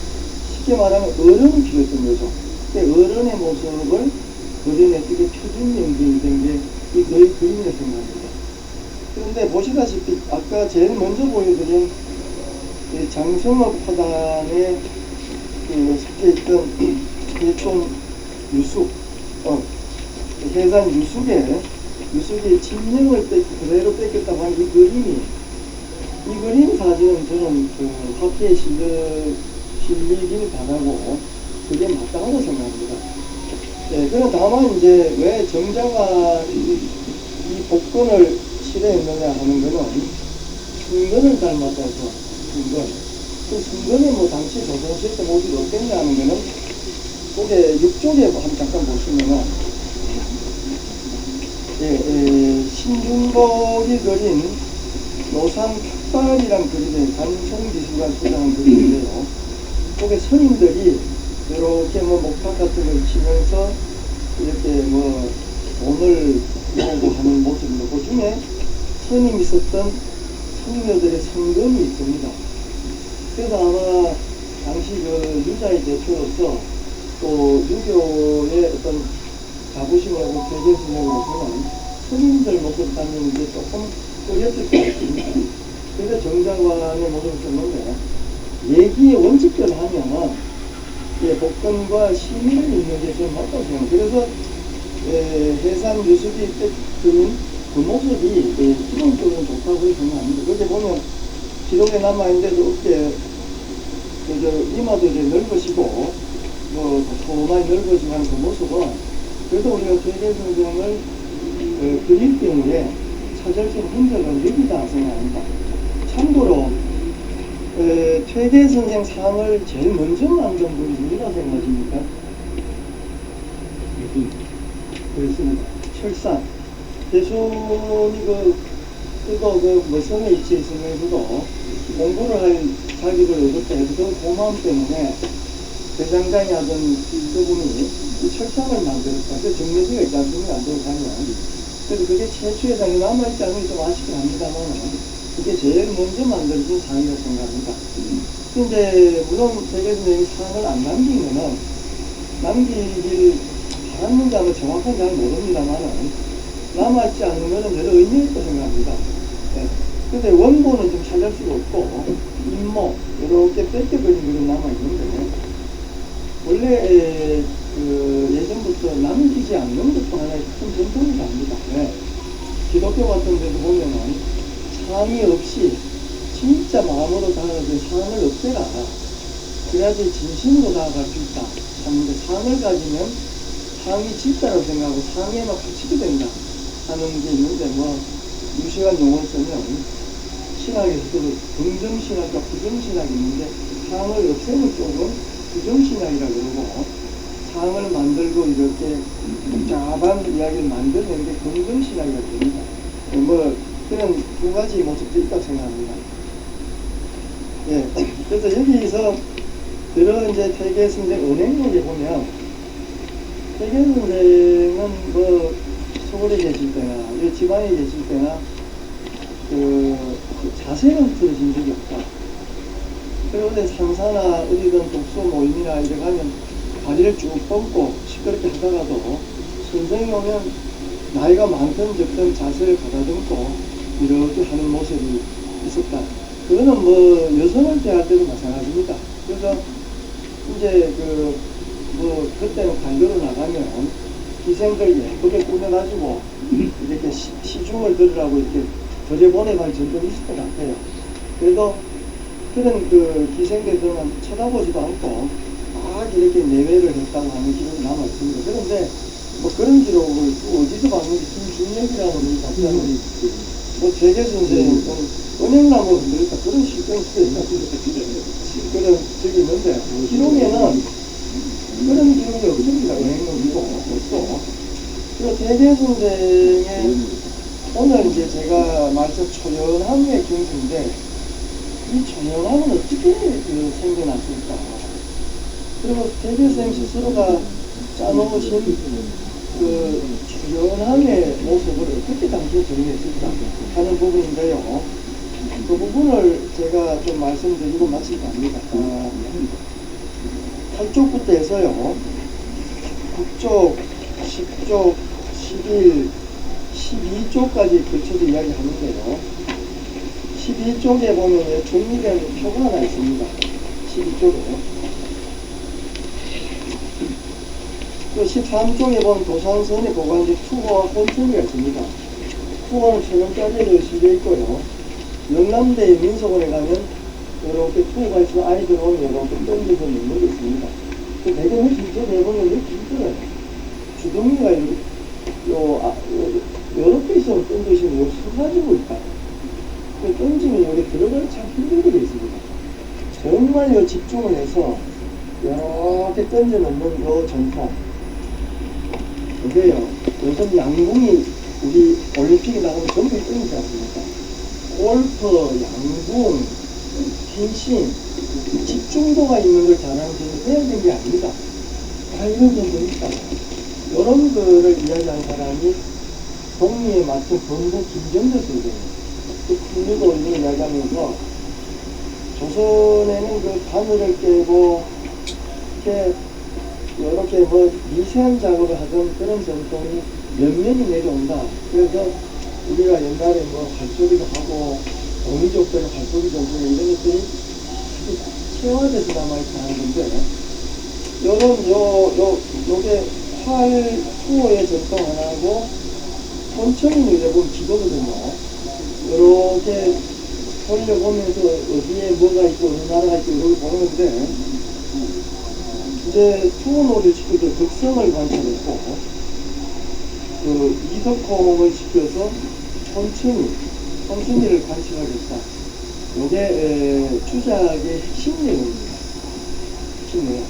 쉽게 말하면 어른이 필요했던 거죠. 어른의 모습을 그려내기에 표준 연기이 된 게 이 거의 그림이라 생각합니다. 그런데 보시다시피 아까 제일 먼저 보여드린 장성업 화단에 속해있던 해촌 유숙, 해산 유숙의 진명을 그대로 뺏겼다고 하는 이 그림 사진은 저는 그 화폐에 실리길 바라고 그게 마땅하다고 생각합니다. 네, 그럼 다만 이제 왜 정자가 이 복권을 실행했느냐 하는 거는 순건을 닮았다고 순건. 그 순건이 뭐 당시 조선시대 때 모습이 어땠냐 하는 거는 그게 6쪽에 한번 잠깐 보시면은 신중복이 그린 노산 탁발이란 그림에 단송기술가 소장한 그림인데요. 그게 스님들이 이렇게 뭐 목탁 같은 걸 치면서 이렇게 뭐 돈을 모으고 하는 모습인데 그 중에 스님이 썼던 성녀들의 성금이 있습니다. 그래서 아마 당시 그 유자의 대표로서 또 유교의 어떤 자부심을 하고 세계수령으로서는 스님들 모습을 담는 게 조금 끌렸을 것 같습니다. 그래서 정장관의 모습을 썼는데 얘기의 원칙대로 하면 복권과 시민을 있는 게 좀 맞다고 생각합니다. 그래서 해산 유숙이 그린 그 모습이 기본적으로 좋다고 생각합니다. 그렇게 보면 기록에 남아있는데도 어깨 이마도 이제 넓으시고 뭐 소만이 넓어지는 그 모습은 그래도 우리가 세계선생을 그릴 경우에 찾을 수 있는 흔적은 여기다 생각합니다. 참고로 퇴계선생 상을 제일 먼저 만든 분이 누구라 생각하십니까? 그렇습니다. 철산. 대순이 뭐 성에 위치했으면서도 공부를 할 자격을 얻었다 해서 그 고마움 때문에 대장장이 하던 그분이 이 철상을 만들었다. 그 정례지가 있지 않습니까? 안 들어가면. 그래서 그게 최초의 상이 남아있지 않은 게 좀 아쉽긴 합니다만 그게 제일 먼저 만들어진 상이라고 생각합니다. 근데 물론 세계선생님이 상을 안 남긴 거는 남기길 바랐는지 아마 정확한 잘 모릅니다만은 남아있지 않는 것은 여러 의미가 있다고 생각합니다. 근데 원본은 좀 찾을 수가 없고, 임목, 이렇게 뺏겨버린 것은 남아있는데, 원래 예전부터 남기지 않는 것도 하나의 큰 전통이라 합니다. 기독교 같은 데도 보면은 상이 없이 진짜 마음으로 다가가서 상을 없애라. 그래야지 진심으로 나아갈 수 있다 하는데, 상을 가지면 상이 진짜라고 생각하고 상에만 갇히게 된다 하는 게 있는데, 뭐 유시간 용어를 쓰면 신학에서도 긍정신학과 부정신학이 있는데, 상을 없애는 쪽은 부정신학이라고 그러고, 상을 만들고 이렇게 복잡한 이야기를 만들는 게 긍정신학이라고 합니다. 뭐 그런 두 가지 모습도 있다고 생각합니다. 그래서 여기서 들어 이제 태계 선생 은행록에 보면, 태계 선생은 뭐 서울에 계실 때나 이 지방에 계실 때나 그 자세는 들으신 적이 없다. 그런데 상사나 어디든 독서 모임이나 이래 가면 다리를 쭉 뻗고 시끄럽게 하다가도 선생이 오면 나이가 많든 적든 자세를 가다듬고 이렇게 하는 모습이 있었다. 그거는 뭐 여성을 대할 때도 마찬가지입니다. 그래서 이제 뭐 그때는 관료로 나가면 기생들 예쁘게 꾸며가지고 이렇게 시중을 들으라고 이렇게 들여보내간 적도 있을 것 같아요. 그래도 그런 기생들은 쳐다보지도 않고 막 이렇게 내외를 했다고 하는 기록이 남아있습니다. 그런데 뭐 그런 기록을 어디서 봤는지 김준혁이라는 우리 작가들이 뭐 재계 선생님 은행나무 그러니까 그런 실경이 그런 적이 있는데, 기록에는 그런 기록이 없습니다. 은행나무도 없고. 그리고 재계 선생의 오늘 이제 제가 말씀 초연함의 경주인데, 이 초연함은 어떻게 생겨났을까? 그리고 재계 선생 스스로가 짜놓으신 초연함의 모습을 어떻게 당시에 정리했을까 하는 부분인데요. 그 부분을 제가 좀 말씀드리고 마칠까 합니다. 8쪽부터 해서요, 9쪽, 10쪽, 11, 12쪽까지 걸쳐서 이야기하는데요. 12쪽에 보면 정리된 표가 하나 있습니다. 12쪽에. 또 13쪽에 보면 도산선에 보관된 투호와 혼천이가 있습니다. 투호는 천연짜리로 실려 있고요. 영남대의 민속원에 가면 이렇게 투호가 있으면 아이들 오면 이렇게 던져서 넣는 게 있습니다. 그 배경을 진짜 내보면 이렇게 힘들어요. 주둥이가 여러 개 있으면 던지시면 여기 서가지고 있다. 던지면 여기 들어가기 참 힘들게 되어 있습니다. 정말 집중을 해서 이렇게 던져 놓는 요 전통. 그게요, 요즘 양궁이 우리 올림픽에 나가면 전부 1등이지 않습니까? 골프, 양궁, 펜싱, 집중도가 있는 걸 잘하는 분이 해야 되는 게 아닙니다. 다 이런 점도 있다. 이런 거를 이야기한 사람이 동리에 맡은 범부 김정재 선생님. 그 큰일도 이런 이야기하면서 조선에는 그 바늘을 깨고 이렇게 뭐 미세한 작업을 하던 그런 전통이 면면이 내려온다. 그래서 우리가 옛날에 뭐 활쏘기도 하고 동이족들은 활쏘기 전통 이런 것들이 체화돼서 남아있다는 건데, 요게 활 수호의 전통 하나고, 혼천이는 이제 보면 지도거든요. 이렇게 돌려보면서 어디에 뭐가 있고 어느 나라가 있고 이렇게 보는 건데, 이제 투혼오를 시켜서 덕성을 관찰했고, 이덕홍을 시켜서 천천히를 관찰을 했다. 요게 추작의 핵심 내용입니다. 핵심 내용.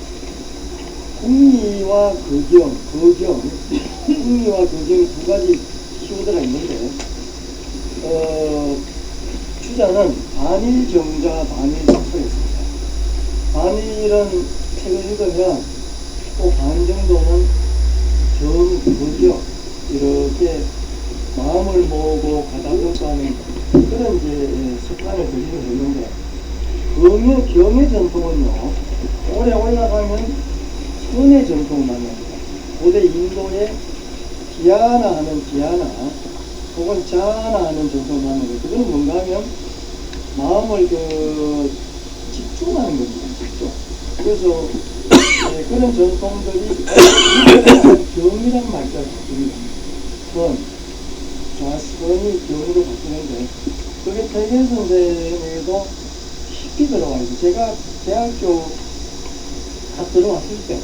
궁리와 거경, 궁리와 거경이 두 가지 키워드가 있는데, 추자는 반일정자, 반일작서였습니다. 반일은 책을 읽으면 또 반 정도는 거경, 이렇게 마음을 모으고 가다듬고 하는 그런 이제 습관을 들이고 있는데, 경의 전통은요, 오래 올라가면 선의 전통을 만납니다. 고대 인도의 비아나하는 비아나 혹은 자아나하는 정도로 하는 거. 그건 뭔가 하면 마음을 집중하는 겁니다. 집중. 그래서 그런 전통들이 경이란 말까지 바뀝니다. 선이 경으로 바뀌는데 그게 태계 선생에도 쉽게 들어와요. 제가 대학교 갓 들어왔을 때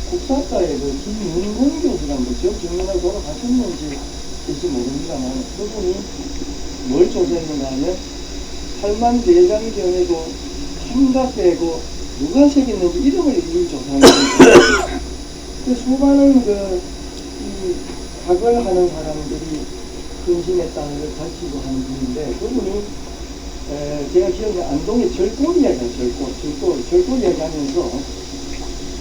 국사과에 김윤건 교수라는 거 지역 정문을 돌아가셨는지 될지 모릅니다만 그분이 뭘 조사했는가 하면 팔만 대장경에도 삼각대고 누가 새겼는지 이름을 일일이 조사하는 거예요. 그 수많은 이 학을 하는 사람들이 근심의 땅을 가지고 하는 분인데 그분이 제가 기억에 안동의 절골 이야기하는 절골 이야기하면서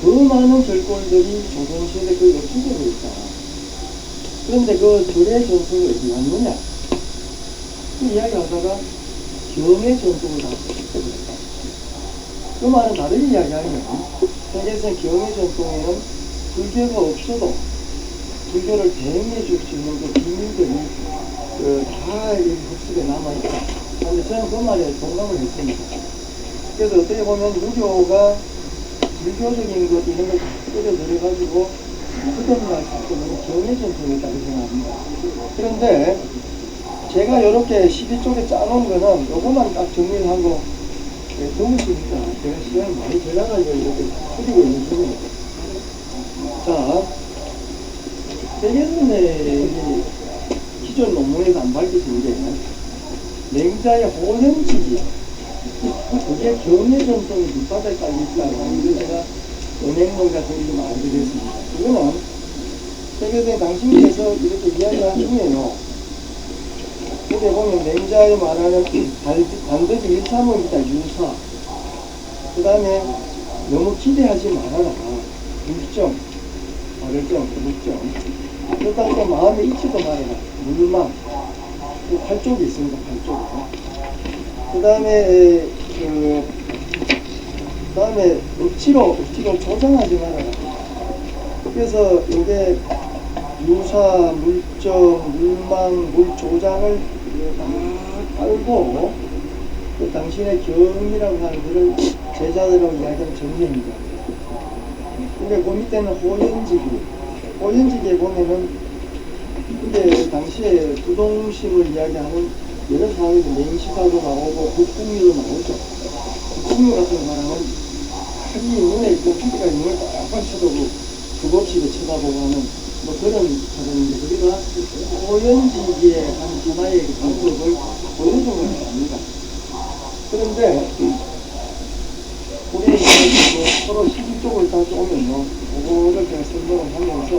그 많은 절골들이 조선시대 그 역사적으로 있다. 그런데 그 절의 전통이 어디 갔느냐? 그 이야기하다가 경의 전통을 다 뺏겨버렸다. 그 말은 다르게 이야기하면 세계에서는 경의 전통에는 불교가 없어도 불교를 대행해 줄 수 있는 그 비밀들이 다 이 흙속에 남아있다. 그런데 저는 그 말에 동감을 했습니다. 그래서 어떻게 보면 유교가 불교적인 것 이런 걸 다 끌어들여가지고 흑연할 수 있는 경의 전통이라고 생각합니다. 그런데 제가 이렇게 12쪽에 짜놓은 거는 요것만 딱 정리를 하고 더우시니까 제가 시간이 많이 들어가지고 이렇게 줄이고 있는 중입니다. 자, 세계선의 기존 논문에서 안 밝혀진 게 맹자의 호연지기 그게 경의 전통이 밑바닥에 깔려있다고 하는데 제가 은행론 같은 게 좀 알려드렸습니다. 이거는 세계선의 당신께서 이렇게 이야기한 중에요. 여기 보면 맹자의 말하는 반드시 1차문이다 유사. 그 다음에 너무 기대하지 말아라. 물정, 발을정, 물정. 그렇다고 또 마음에 잊지도 말아라. 물망. 8쪽이 있습니다. 8쪽. 그 다음에 억지로 조장하지 말아라. 그래서 이게 유사, 물정, 물망, 물조장을 다 깔고 그 당신의 경이라고 하는 것을 제자들하고 이야기하는 정리입니다. 근데 그 밑에는 호연지기에 보면은 이게 당시에 부동심을 이야기하는 여러 사람이 맹시사도 나오고 국궁유도 나오죠. 국궁유 같은 사람은 흔히 눈에 있고 피가 눈을 빡빡 쳐다보고 겁없이 쳐다보고 하는 뭐 그런 사람인데 우리가 호연지기의 한 하나의 방법을 보여준 건 아닙니다. 그런데 우리 서로 12쪽을 다 오면요 그거를 제가 설명을 하면서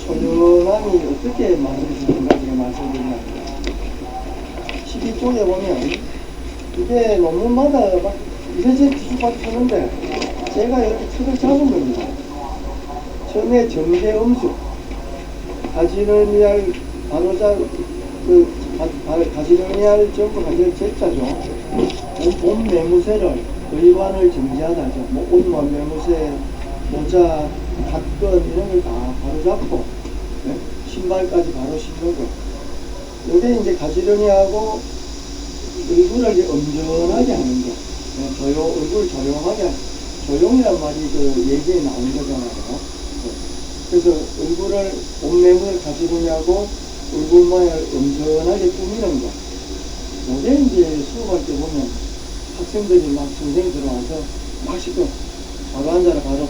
초연함이 어떻게 만들어지는가 제가 말씀드리면 12쪽에 보면 이게 논문마다 막 이래저래 뒤죽박죽하는데 제가 이렇게 틀을 잡은 겁니다. 처음에 정제음수 가지런히할 바로자 가지런히할 전부 가지런 제자죠. 온 매무새를 의관을 정지하다죠. 뭐 옷 매무새, 모자, 갓건 이런 걸 다 바로 잡고 네? 신발까지 바로 신는 거. 요게 이제 가지런히하고 얼굴을 이제 엄전하게 하는 거. 네? 얼굴 조용하게 조용이란 말이 그 얘기에 나온 거잖아요. 그래서 얼굴을 옷매물을 가지런히하고 얼굴만을 엄전하게 꾸미는 거. 요게 이제 수업할 때 보면 학생들이 막 선생님 들어와서 막 시켜 바로 앉아라 바로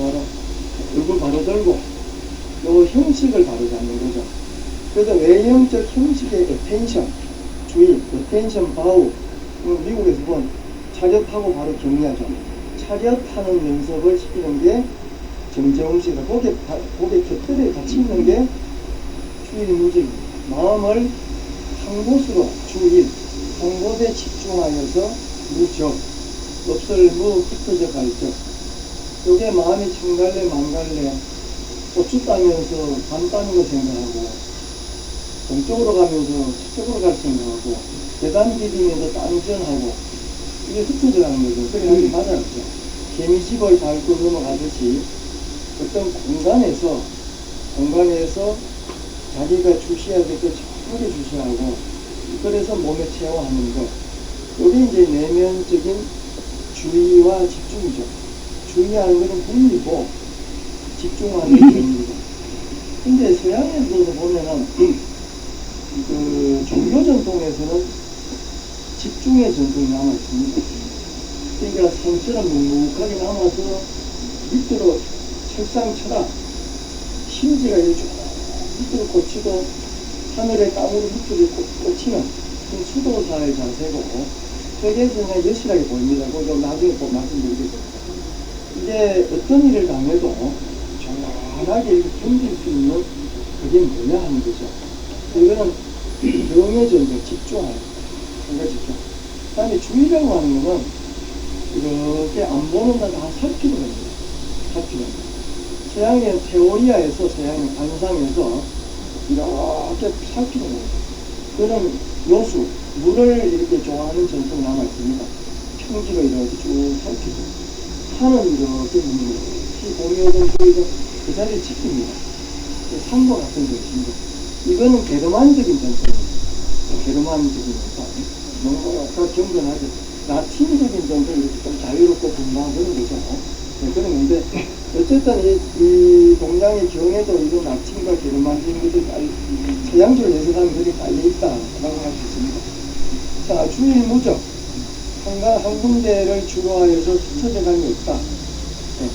얼굴 바로 들고 요 형식을 바로 잡는 거죠. 그래서 외형적 형식의 어텐션 주의 어텐션 바우 미국에서 본 차렷하고 바로 격리하죠. 차렷하는 연습을 시키는 게 정제음식이다. 고개 곁들에 같이 있는 게 주의 무직입니다. 마음을 한 곳으로 주의 한 곳에 집중하여서 무적 없을무 흩어져 갈적 요게 마음이 청갈래 망갈래 고추 따면서 반 따는 거 생각하고 동쪽으로 가면서 서쪽으로 갈 생각하고 계단 디디면서 딴전하고 이게 흩어져 가는 거죠. 그래 하기 맞았죠. 개미집을 밟고 넘어가듯이 어떤 공간에서 자기가 주시할 것을 정확하게 주시하고, 그래서 몸에 체화하는 것. 이게 이제 내면적인 주의와 집중이죠. 주의하는 것은 분리고, 집중하는 게 전입니다. 근데 서양에서도 보면은, 그 종교 전통에서는 집중의 전통이 남아있습니다. 그러니까 산처럼 묵묵하게 남아서 밑으로 철상 쳐라. 심지가 이렇게 쭉 밑으로 꽂히고 하늘의 땅으로 밑으로 꽂히는 그 수도사의 자세고, 되게 그냥 여실하게 보입니다. 그거 나중에 꼭 말씀드리겠습니다. 이게 어떤 일을 당해도 정확하게 이렇게 견딜 수 있는 그게 뭐냐 하는 거죠. 이거는 명의 전쟁, 집중하는 거예요. 집중. 그 다음에 주의라고 하는 거는 이렇게 안 보는 건 다 살피는 겁니다. 살피는 거. 서양의 테오리아에서, 서양의 관상에서 이렇게 살피는 거예요. 그런 요수, 물을 이렇게 좋아하는 전통이 남아있습니다. 평지로 이렇게 쭉 살피고, 산은 이렇게 묻는 거예요. 봄이 오든 보이든 그 자리를 지킵니다. 산도 같은 것입니다. 이거는 게르만적인 전통입니다. 게르만적인 전통. 뭔가 경건하게 라틴적인 전통이 이렇게 좀 자유롭고 분방하는 거죠. 네, 그런 건데, 어쨌든 이 동양의 경에도 이런 라틴과 게르만적인 것이 서양적으로 해석하면 그렇게 깔려있다라고 할 수 있습니다. 자, 주일무적. 한 군데를 주로 하여서 스쳐져감이 없다. 네.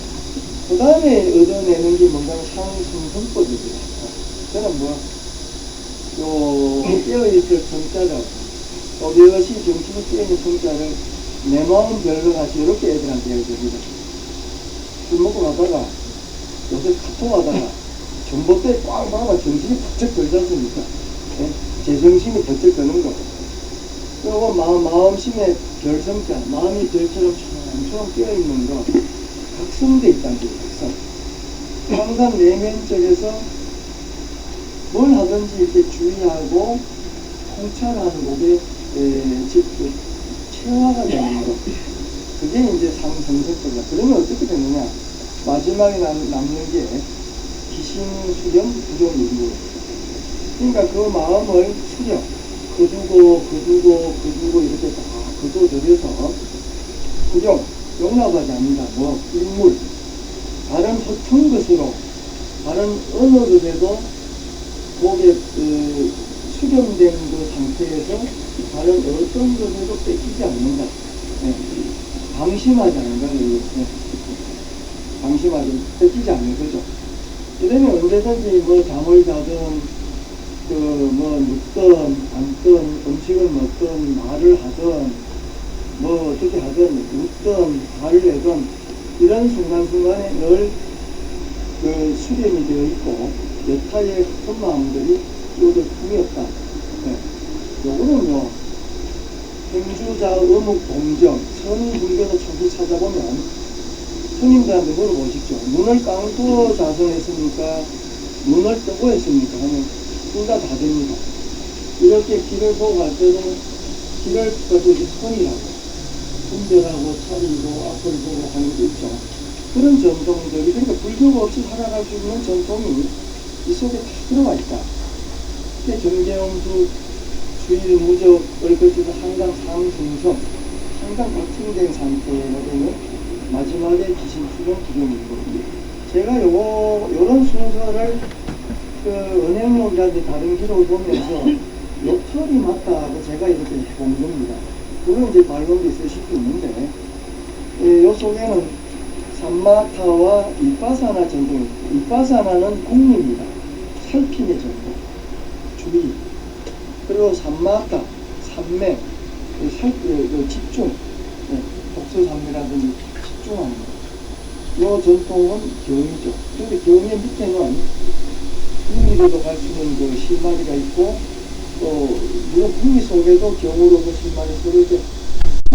그 다음에 얻어내는 게 뭔가 상승성법입니다. 저는 깨어있을 성자를, 또 이것이 정신이 깨어있는 성자를 내 마음 별로 같이 이렇게 애들한테 얘기합니다. 술 먹고 가다가, 요새 카톡하다가, 전봇대에 꽉 박아 정신이 번쩍 들지 않습니까? 네? 제 정신이 번쩍 드는 거. 그리고 마음심에 별성자, 마음이 별처럼 처럼 깨어있는 거, 각성돼 있다는 거예요, 각성. 항상 내면적에서 뭘 하든지 이렇게 주의하고 통찰하는 것에 체화가 되는 거. 그게 이제 상승석입니다. 그러면 어떻게 되느냐? 마지막에 남는 게 기신, 수령, 부정, 유교. 그러니까 그 마음을 수령, 거두고 이렇게 다 거둬들여서 부정, 용납하지 않는다. 인물, 다른 허튼 것으로, 다른 어느 것에도 거기에 수렴된 그 상태에서 다른 어떤 것에도 뺏기지 않는다. 네. 방심하지 않는다. 네. 방심하지, 뺏기지 않는 거죠. 이러면 언제든지 잠을 자든, 눕든, 앉든, 음식을 먹든, 말을 하든, 어떻게 하든, 웃든, 화를 내든, 이런 순간순간에 늘 수렴이 되어 있고, 여타의 큰 마음들이 끼어들 품이 없다. 네. 요거는요, 행주자, 어묵, 동정, 선불교도 초기 찾아보면, 스님들한테 물어보십시오. 눈을 감고 자성했습니까? 눈을 뜨고 했습니까? 하면, 둘 다 됩니다. 이렇게 길을 보고 갈 때는 길을 걷듯이 선이라고, 분별하고 차리고 앞을 보고 하는 게 있죠. 그런 전통들이, 그러니까 불교가 없이 살아갈 수 있는 전통이 이 속에 다 들어가 있다. 그게 정계엄수, 주일, 무적을 거쳐서 항상 상승성, 항상 박팅된 상태거든요. 마지막에 기신, 수령, 기경이고. 제가 요런 순서를 은행록이라든지 다른 기록을 보면서 요 털이 맞다고 제가 이렇게 해본 겁니다. 물론 이제 발론도 있으실 수 있는데, 요 속에는 삼마타와 이빠사나 전통입니다. 이빠사나는 공리입니다. 살핌의 전통, 주의. 그리고 삼마타, 삼매, 집중, 독서삼매라든지 집중하는 것. 요 전통은 경이죠. 근데 경의 밑에는 풍미로도 갈 수 있는 그 실마리가 있고, 또 물론 풍미 속에도 경으로 그 실마리 서로 이렇게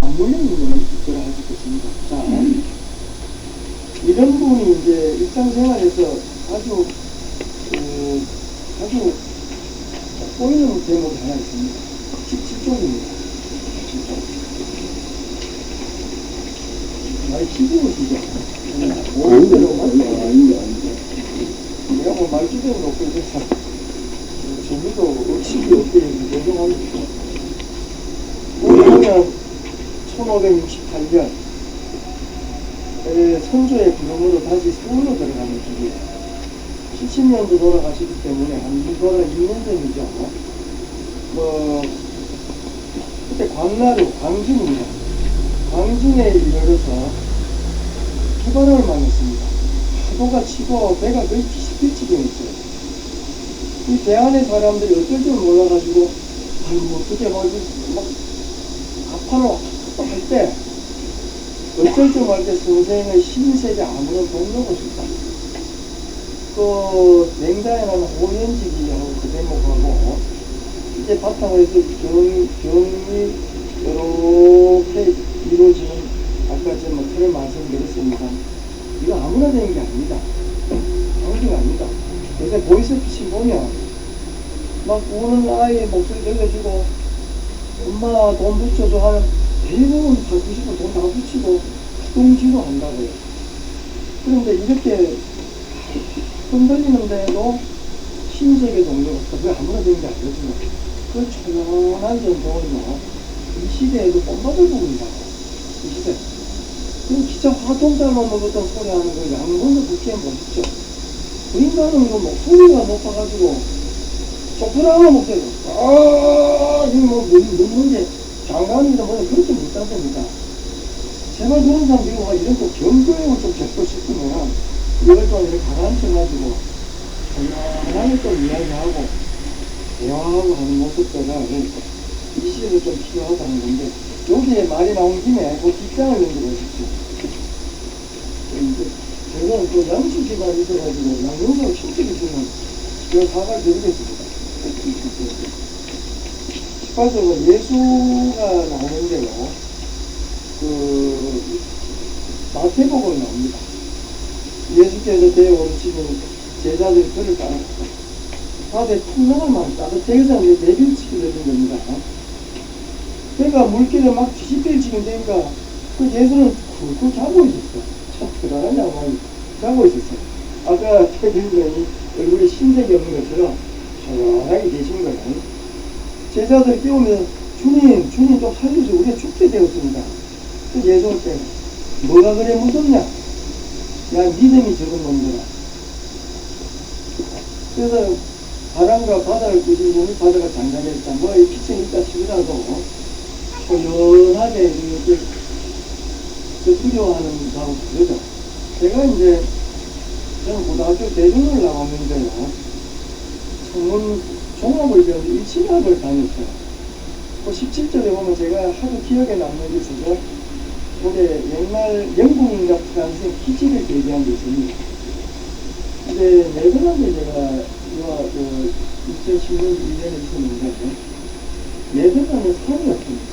맞물려 있는 것을 할 수 있겠습니다. 자, 이런 부분이 이제 일상생활에서 아주 보이는 제목이 하나 있습니다. 집중입니다. 집중. 많이 키우시죠? 아닌데. 내가 말 주제로 놓고 있어서 20대 노동합니다. 보면 1568년 선조의 부름으로 다시 서울로 들어가는 길이에요. 70년도 돌아가시기 때문에 한 2년 전이죠. 그때 광나루, 광진입니다. 광진에 이르러서 해바람을 만났습니다. 파도가 치고 배가 거의 뒤집힐 지경이었어요. 이 배 안에 사람들이 어쩔 줄 몰라가지고 아이고 어떻게 막 가판을 할 때 어쩔 줄 모를 때 선생의 신세계 아무런 동료가 싶다. 그 냉다에는 호연지기하고 그 대목하고 이제 바탕으로 해서 경이 이렇게 이루어지는 아까 제가 틀을 말씀드렸습니다. 이거 아무나 되는 게 아닙니다. 아무나 아닙니다. 요새 보이스피싱 보면 막 우는 아이 목소리 들려주고 엄마 돈 붙여줘 하는 대부분 다 주시고 돈 다 붙이고 둥지로 한다고요. 그런데 이렇게 흔들리는데도 신세계 동료가 없다. 그게 아무나 되는 게 아니거든요. 그 초연한 전통은요, 이 시대에도 본받을 부분이라고. 이 시대. 그럼 진짜 화통잘 놓는 어떤 소리 하는 거 양문도 그렇게 멋있죠. 그 인간은 그 목소리가 높아가지고 소프라노 목소리, 이거 문제 장관이다 뭐냐 그렇게 못한답니다. 제발 그런 사람 미국가 이런 거 경고형을 좀 잡고 싶으면 이걸 좀 이렇게 가라앉혀가지고 편안하게 좀 이야기하고 대화하고 하는 모습들은 이 시대도 좀 필요하다는 건데 여기에 말이 나온 김에 그 뒷장을 연구하십시오. 제가 그 양식기관이 있어가지고 양용사를 신체해주면 제가 사과를 드리겠습니다. 18절은 예수가 나오는데요. 마태복음이 나옵니다. 예수께서 배에 오르시면 제자들이 그를 따랐다. 바다에 풍랑을 따뜻하게 해서 내빌치게 되는 겁니다. 배가 물길에 막 뒤집힐 지금 되니까 그 예수는 굴굴 자고 있었어. 참 대단한 양반이 자고 있었어요. 아까 태균이 얼굴에 신색이 없는 것처럼 조용하게 계신 거예요. 제자들이 깨우면 주님 좀 살려주세요. 우리가 죽게 되었습니다. 그 예수는 때 뭐가 그래 무섭냐? 야 믿음이 적은 놈들아. 그래서 바람과 바다를 끄신 분이 바다가 잠잠했다. 이 피증이 있다 치더라도 조연하게 이렇게 두려워하는 가고 그러죠. 제가 이제 저는 고등학교 대중을 나왔는데요. 성문 종합을 배우는데 일치학을 다녔어요. 그 17절에 보면 제가 하도 기억에 남는 게 있어서 그게 옛날 영국인과 프랑스의 기지를 대비한 게 있습니다. 근데 네덜란드에 제가 2010년 1년에 있었는데 네덜란드 산이 없습니다.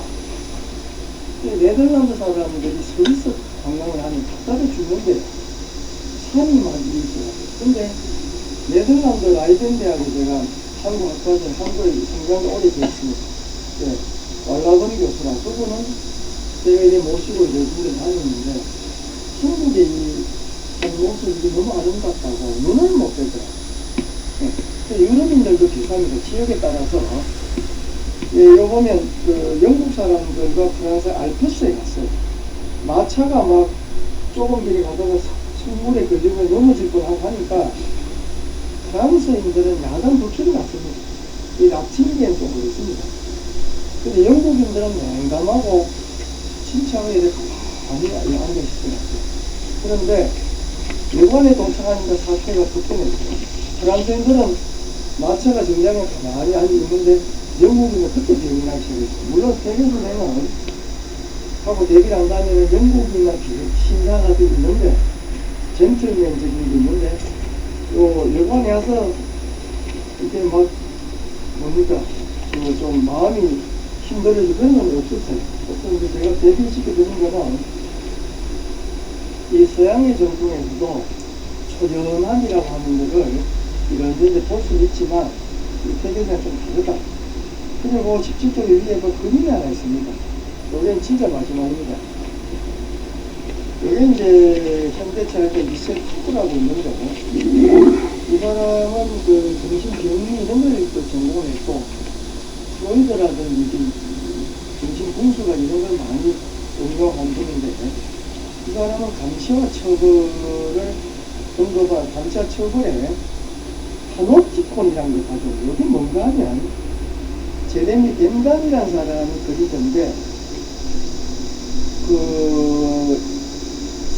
네덜란드 사람들이 스위스 관광을 하면 답답해 죽는데 산이 많이 있어요. 근데 네덜란드 라이덴 대학에 제가 한국 학과에서 한국에 생각이 오래됐습니다. 왈라건 교수라 그분은 제가 이제 모시고 이제 물에 다녔는데 한국의 이 모습이 너무 아름답다고 눈을 못 빼더라고요. 유럽인들도 비슷합니다. 지역에 따라서 여기 보면 그 영국 사람들과 프랑스 알프스에 갔어요. 마차가 막 좁은 길에 가다가 선물에 걸리고 넘어질 뻔하고 하니까 프랑스인들은 야간 불출이 났습니다. 이 납치기엔 좀 그렇습니다. 근데 영국인들은 냉담하고 침착하게 이렇게 가만히 앉아있더라고요. 그런데 여관에 도착하니까 사태가 급변했어요. 프랑스인들은 마차가 정장에 가만히 앉아있는데 영국인은 그때 대비를 하기 시작했어요. 물론 세계선에는 하고 대비를 한다면 영국인이나 신사가 또 있는데 젠틀맨적인 게 있는데 여관에 와서 이렇게 막 뭡니까 좀 마음이 힘들어지고 그런 건 없었어요. 없었는데 제가 대비시켜드린 거는 이 서양의 전통에서도 초연함이라고 하는 거를 이런데 볼 수 있지만 이 태계사는 좀 다르다. 그리고 17쪽 위에 그 그림이 하나 있습니다. 여기는 진짜 마지막입니다. 여기 이제 현대차에서 미셀 투구라고 있는데 이 사람은 그 정신병리 이런 걸 또 전공을 했고 스테로이드라든지 정신 분수가 이런 걸 많이 응용한 분인데 이 사람은 감시와 처벌을 언급한 감시와 처벌에 파노티콘이라는 걸 가지고 여기 뭔가 하면 제레미 댐단이라는 사람이 그리던데 그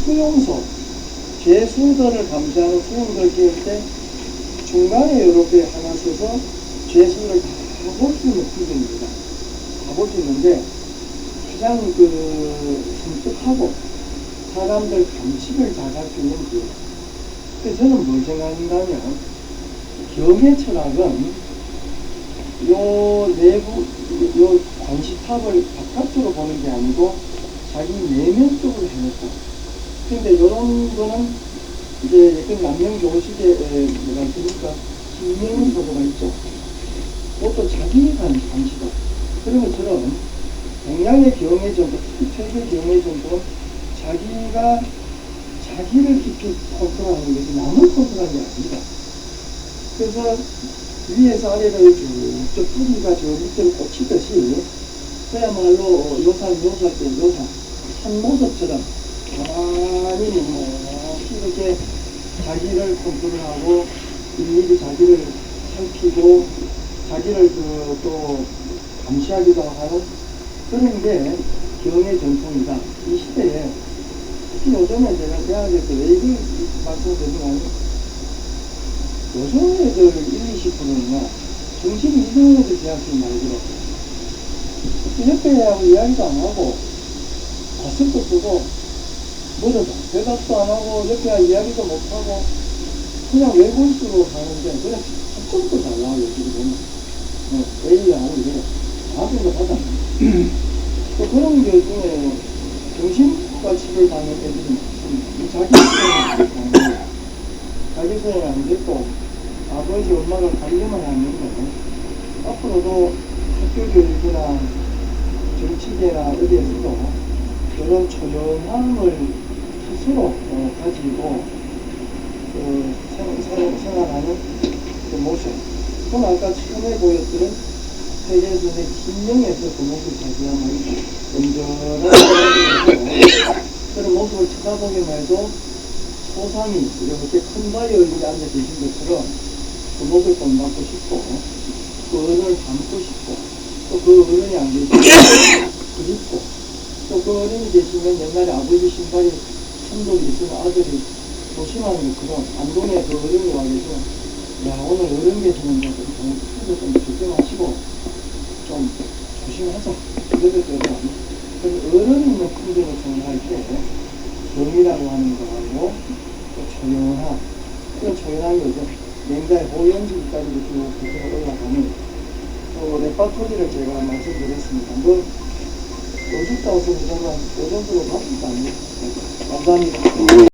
수용소 죄수들을 감시하는 수용소를 지을 때 중간에 이렇게 하나 서서 죄수를 다 볼 수 있는 구조입니다. 다 볼 수 있는데 가장 그 섬뜩하고 사람들 감식을 잘할 수 있는 그. 그래서 저는 뭘 생각한다면 경의 철학은 요 내부 요 관시탑을 바깥으로 보는 게 아니고 자기 내면 쪽으로 해놓고. 근데 요런 거는 이제 그 남명 교시대에 뭐가 있으니까 신명 소도가 있죠. 그것도 자기 감시다. 그런 것처럼 동양의 경의 정도, 특히 최대 경의 정도는 자기가 자기를 깊이 컨트롤하는 것이 남을 컨트롤하는 게 아닙니다. 그래서 위에서 아래로 쭉쭉 뿌리가 저 밑으로 꽂히듯이 그야말로 요산 묘사할 때 요산 한 모습처럼 가만히 이렇게 자기를 컨트롤하고 일일이 자기를 살피고 자기를 또 감시하기도 하는 그런 게 경의 전통이다. 이 시대에 특히 요즘에 제가 대학에서 왜 이걸 말씀드리냐면 요즘 애들 20%는요 정신이 이상해서 대학생이 많이 들어요. 옆에 하고 이야기도 안 하고 가슴도 쓰고 뭐라도 대답도 안 하고 옆에 이야기도 못 하고 그냥 외골수로 가는데 그냥 합성도 잘 나와요. 지금 보면 A하고 이래 아무도 하다. 또 그런 게 중에 정신과 치료를 받는 애들이 많습니다. 자기 소용이 안 됐고 아버지 엄마가 관리만 하는데 앞으로도 학교 교육이나 정치계나 어디에서도 그런 초연함을 스스로 가지고 생활하는 그 모습. 그럼 아까 처음에 보였던 세계에서의 신명에서 그 모습을 자기야말로 온전한 그런 모습을 쳐다보기만 해도 소상이 이렇게 큰 바위 얼굴에 앉아 계신 것처럼 그 모습을 본받고 싶고 그 어른을 닮고 싶고 또 그 어른이 안 계시면 그립고 또 그 어른이 계시면 옛날에 아버지 신발이 천독이 있으면 아들이 조심하는 그런 안동에 그 어른이 와 계시면 야 오늘 어른 계시는데 좀 조심하시고 좀 조심하자 이럴 때도 어른이 있는 풍경을 생각할 때 정이라고 하는 거하고 또 조용한 그런 조용한 거죠. 냉다의 호연지까지도 쭉 올라가는 또 레파토리를 제가 말씀드렸습니다. 뭐 어줍다 없으면 정말 그 정도로 바쁘지 않습니다. 감사합니다.